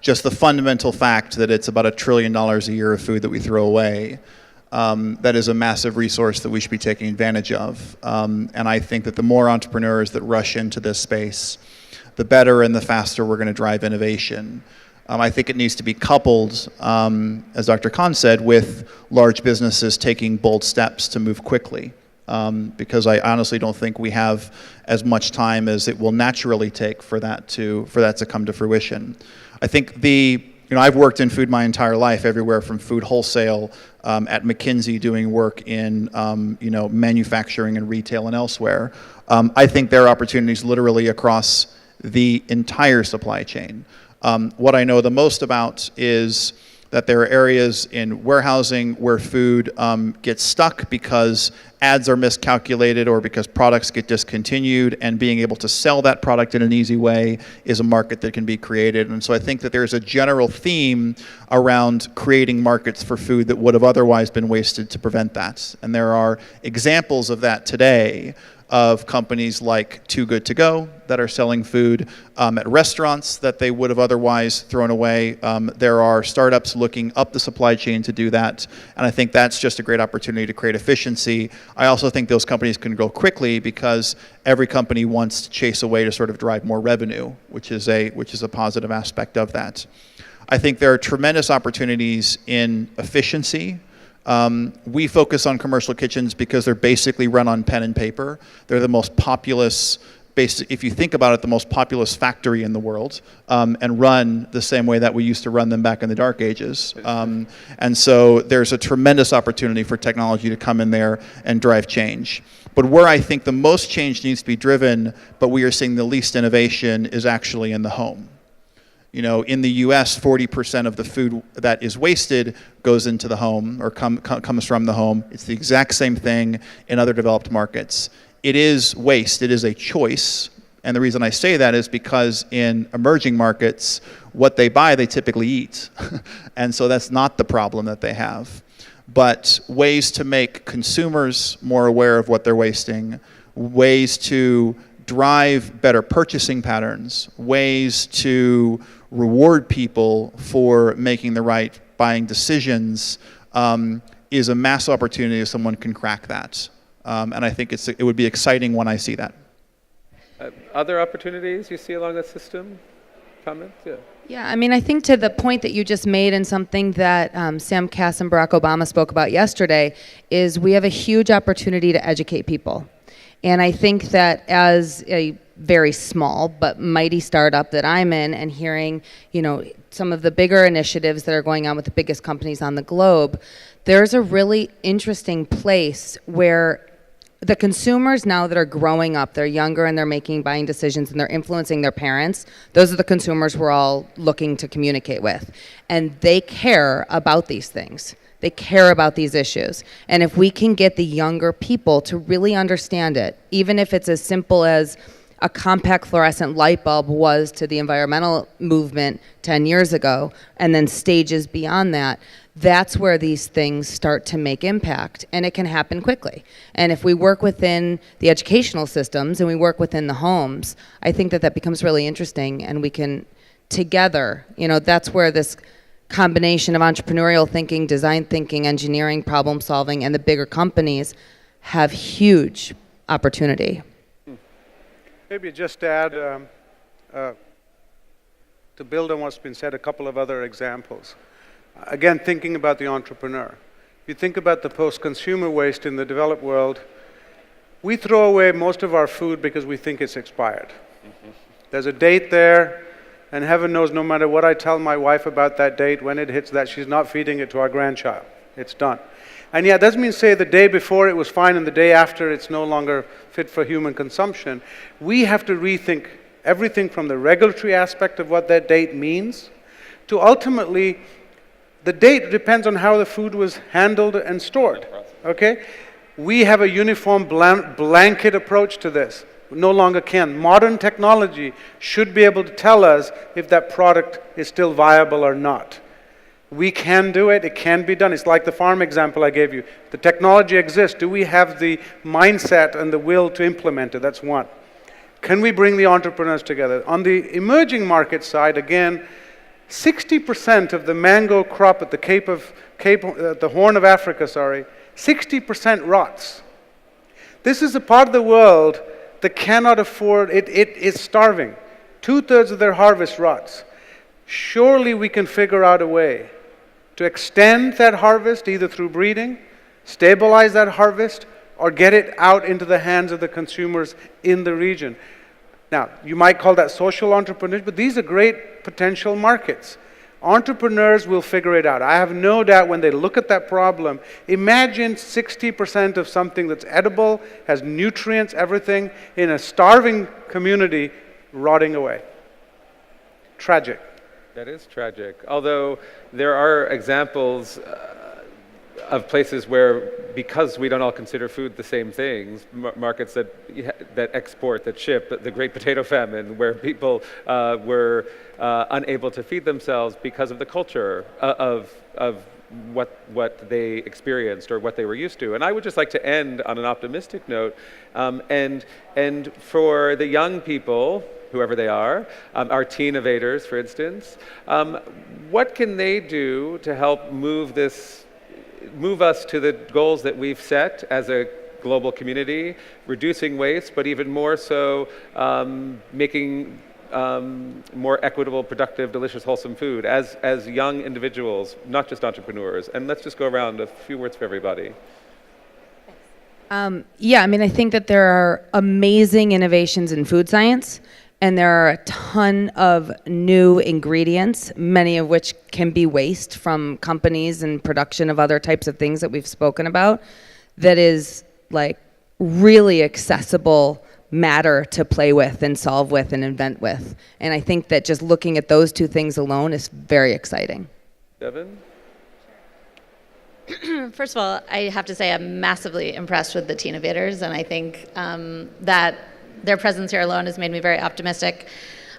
Just the fundamental fact that it's about $1 trillion a year of food that we throw away, that is a massive resource that we should be taking advantage of. And I think that the more entrepreneurs that rush into this space, the better and the faster we're going to drive innovation. I think it needs to be coupled, as Dr. Khan said, with large businesses taking bold steps to move quickly. Because I honestly don't think we have as much time as it will naturally take for that to come to fruition. I think I've worked in food my entire life, everywhere from food wholesale at McKinsey, doing work in manufacturing and retail and elsewhere. I think there are opportunities literally across the entire supply chain. What I know the most about is that there are areas in warehousing where food gets stuck because ads are miscalculated or because products get discontinued, and being able to sell that product in an easy way is a market that can be created. And so I think that there's a general theme around creating markets for food that would have otherwise been wasted to prevent that. And there are examples of that today, of companies like Too Good To Go that are selling food at restaurants that they would have otherwise thrown away. There are startups looking up the supply chain to do that, and I think that's just a great opportunity to create efficiency. I also think those companies can grow quickly because every company wants to chase a way to sort of drive more revenue, which is a positive aspect of that. I think there are tremendous opportunities in efficiency. We focus on commercial kitchens because they're basically run on pen and paper. They're the most populous, if you think about it, the most populous factory in the world, and run the same way that we used to run them back in the dark ages. And so there's a tremendous opportunity for technology to come in there and drive change. But where I think the most change needs to be driven, but we are seeing the least innovation, is actually in the home. In the U.S., 40% of the food that is wasted goes into the home or comes from the home. It's the exact same thing in other developed markets. It is waste. It is a choice. And the reason I say that is because in emerging markets, what they buy, they typically eat. And so that's not the problem that they have. But ways to make consumers more aware of what they're wasting, ways to drive better purchasing patterns, ways to reward people for making the right buying decisions, is a massive opportunity if someone can crack that. And I think it would be exciting when I see that. Other opportunities you see along the system? Comments? Yeah. Yeah, I think to the point that you just made, and something that Sam Cass and Barack Obama spoke about yesterday, is we have a huge opportunity to educate people. And I think that as a very small but mighty startup that I'm in, and hearing, some of the bigger initiatives that are going on with the biggest companies on the globe, there's a really interesting place where the consumers now that are growing up, they're younger and they're making buying decisions and they're influencing their parents. Those are the consumers we're all looking to communicate with. And they care about these things. They care about these issues. And if we can get the younger people to really understand it, even if it's as simple as a compact fluorescent light bulb was to the environmental movement 10 years ago, and then stages beyond that, that's where these things start to make impact, and it can happen quickly. And if we work within the educational systems and we work within the homes, I think that that becomes really interesting, and we can together, that's where this combination of entrepreneurial thinking, design thinking, engineering, problem solving, and the bigger companies have huge opportunity. Maybe just to add, to build on what's been said, a couple of other examples. Again, thinking about the entrepreneur. If you think about the post-consumer waste in the developed world, we throw away most of our food because we think it's expired. There's a date there, and heaven knows no matter what I tell my wife about that date, when it hits that, she's not feeding it to our grandchild. It's done. And yeah, it doesn't mean say the day before it was fine and the day after it's no longer fit for human consumption. We have to rethink everything from the regulatory aspect of what that date means to ultimately the date depends on how the food was handled and stored. Okay? We have a uniform blanket approach to this. We no longer can. Modern technology should be able to tell us if that product is still viable or not. We can do it. It can be done. It's like the farm example I gave you. The technology exists. Do we have the mindset and the will to implement it? That's one. Can we bring the entrepreneurs together? On the emerging market side, again, 60% of the mango crop at the Horn of Africa, 60% rots. This is a part of the world that cannot afford, it is starving. 2/3 of their harvest rots. Surely we can figure out a way to extend that harvest either through breeding, stabilize that harvest, or get it out into the hands of the consumers in the region. Now, you might call that social entrepreneurship, but these are great potential markets. Entrepreneurs will figure it out. I have no doubt when they look at that problem, imagine 60% of something that's edible, has nutrients, everything, in a starving community, rotting away. Tragic. That is tragic. Although there are examples of places where, because we don't all consider food the same things, markets that export, that ship, the Great Potato Famine, where people were unable to feed themselves because of the culture of what they experienced or what they were used to. And I would just like to end on an optimistic note, and for the young people, whoever they are, our teen-innovators, for instance, what can they do to help move us to the goals that we've set as a global community, reducing waste, but even more so making more equitable, productive, delicious, wholesome food as young individuals, not just entrepreneurs. And let's just go around, a few words for everybody. I think that there are amazing innovations in food science, and there are a ton of new ingredients, many of which can be waste from companies and production of other types of things that we've spoken about, that is like really accessible matter to play with and solve with and invent with. And I think that just looking at those two things alone is very exciting. Devin? First of all, I have to say I'm massively impressed with the teen-innovators, and I think that their presence here alone has made me very optimistic.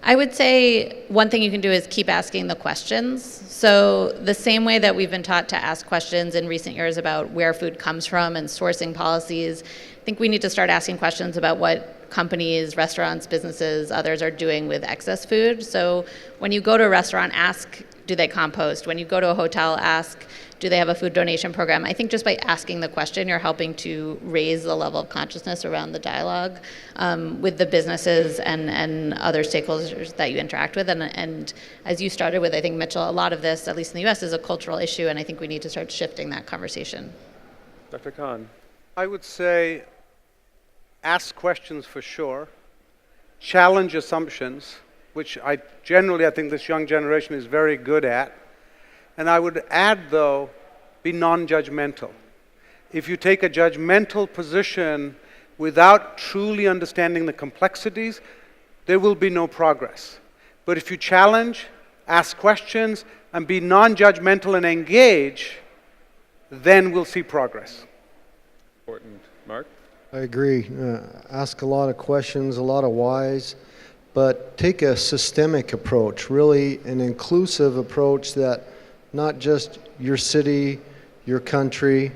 I would say one thing you can do is keep asking the questions. So the same way that we've been taught to ask questions in recent years about where food comes from and sourcing policies, I think we need to start asking questions about what companies, restaurants, businesses, others are doing with excess food. So when you go to a restaurant, ask, do they compost? When you go to a hotel, ask, do they have a food donation program? I think just by asking the question, you're helping to raise the level of consciousness around the dialogue with the businesses and other stakeholders that you interact with. And as you started with, I think, Mitchell, a lot of this, at least in the US, is a cultural issue, and I think we need to start shifting that conversation. Dr. Khan? I would say ask questions for sure, challenge assumptions, which I think this young generation is very good at. And I would add, though, be non-judgmental. If you take a judgmental position without truly understanding the complexities, there will be no progress. But if you challenge, ask questions, and be non-judgmental and engage, then we'll see progress. Important. Mark? I agree. Ask a lot of questions, a lot of whys, but take a systemic approach, really an inclusive approach that not just your city, your country,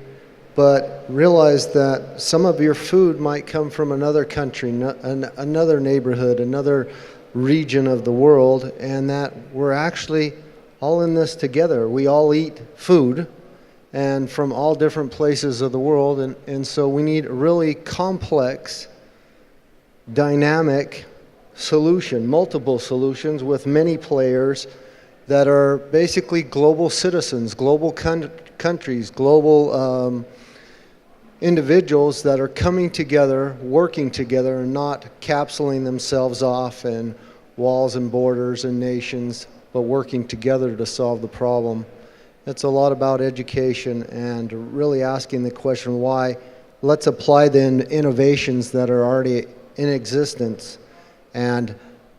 but realize that some of your food might come from another country, another neighborhood, another region of the world, and that we're actually all in this together. We all eat food, and from all different places of the world, and so we need a really complex, dynamic solution, multiple solutions with many players that are basically global citizens, global countries, global individuals that are coming together, working together, and not capsuling themselves off in walls and borders and nations, but working together to solve the problem. It's a lot about education and really asking the question why. Let's apply the innovations that are already in existence, and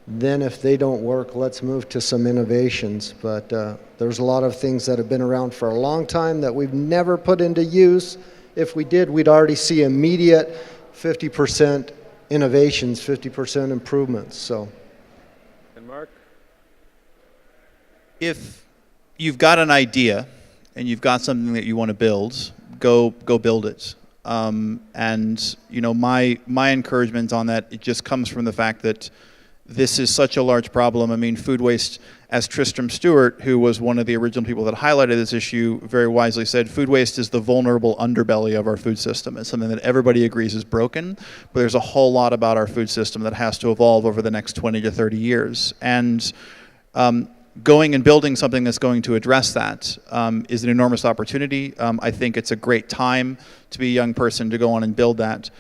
then if they don't work, let's move to some innovations. But there's a lot of things that have been around for a long time that we've never put into use. If we did, we'd already see immediate 50% innovations, 50% improvements. So. And Mark? If you've got an idea and you've got something that you want to build, go build it. And you know, my encouragement on that, it just comes from the fact that this is such a large problem. I mean, food waste, as Tristram Stewart, who was one of the original people that highlighted this issue, very wisely said, food waste is the vulnerable underbelly of our food system. It's something that everybody agrees is broken, but there's a whole lot about our food system that has to evolve over the next 20 to 30 years. And going and building something that's going to address that is an enormous opportunity. I think it's a great time to be a young person to go on and build that.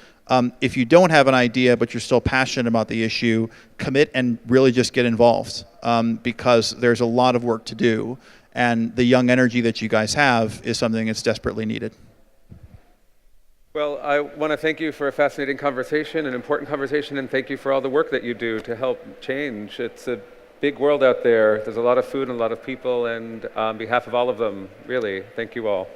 If you don't have an idea, but you're still passionate about the issue, commit and really just get involved, because there's a lot of work to do, and the young energy that you guys have is something that's desperately needed. Well, I want to thank you for a fascinating conversation, an important conversation, and thank you for all the work that you do to help change. It's a big world out there. There's a lot of food and a lot of people, and on behalf of all of them, really, thank you all.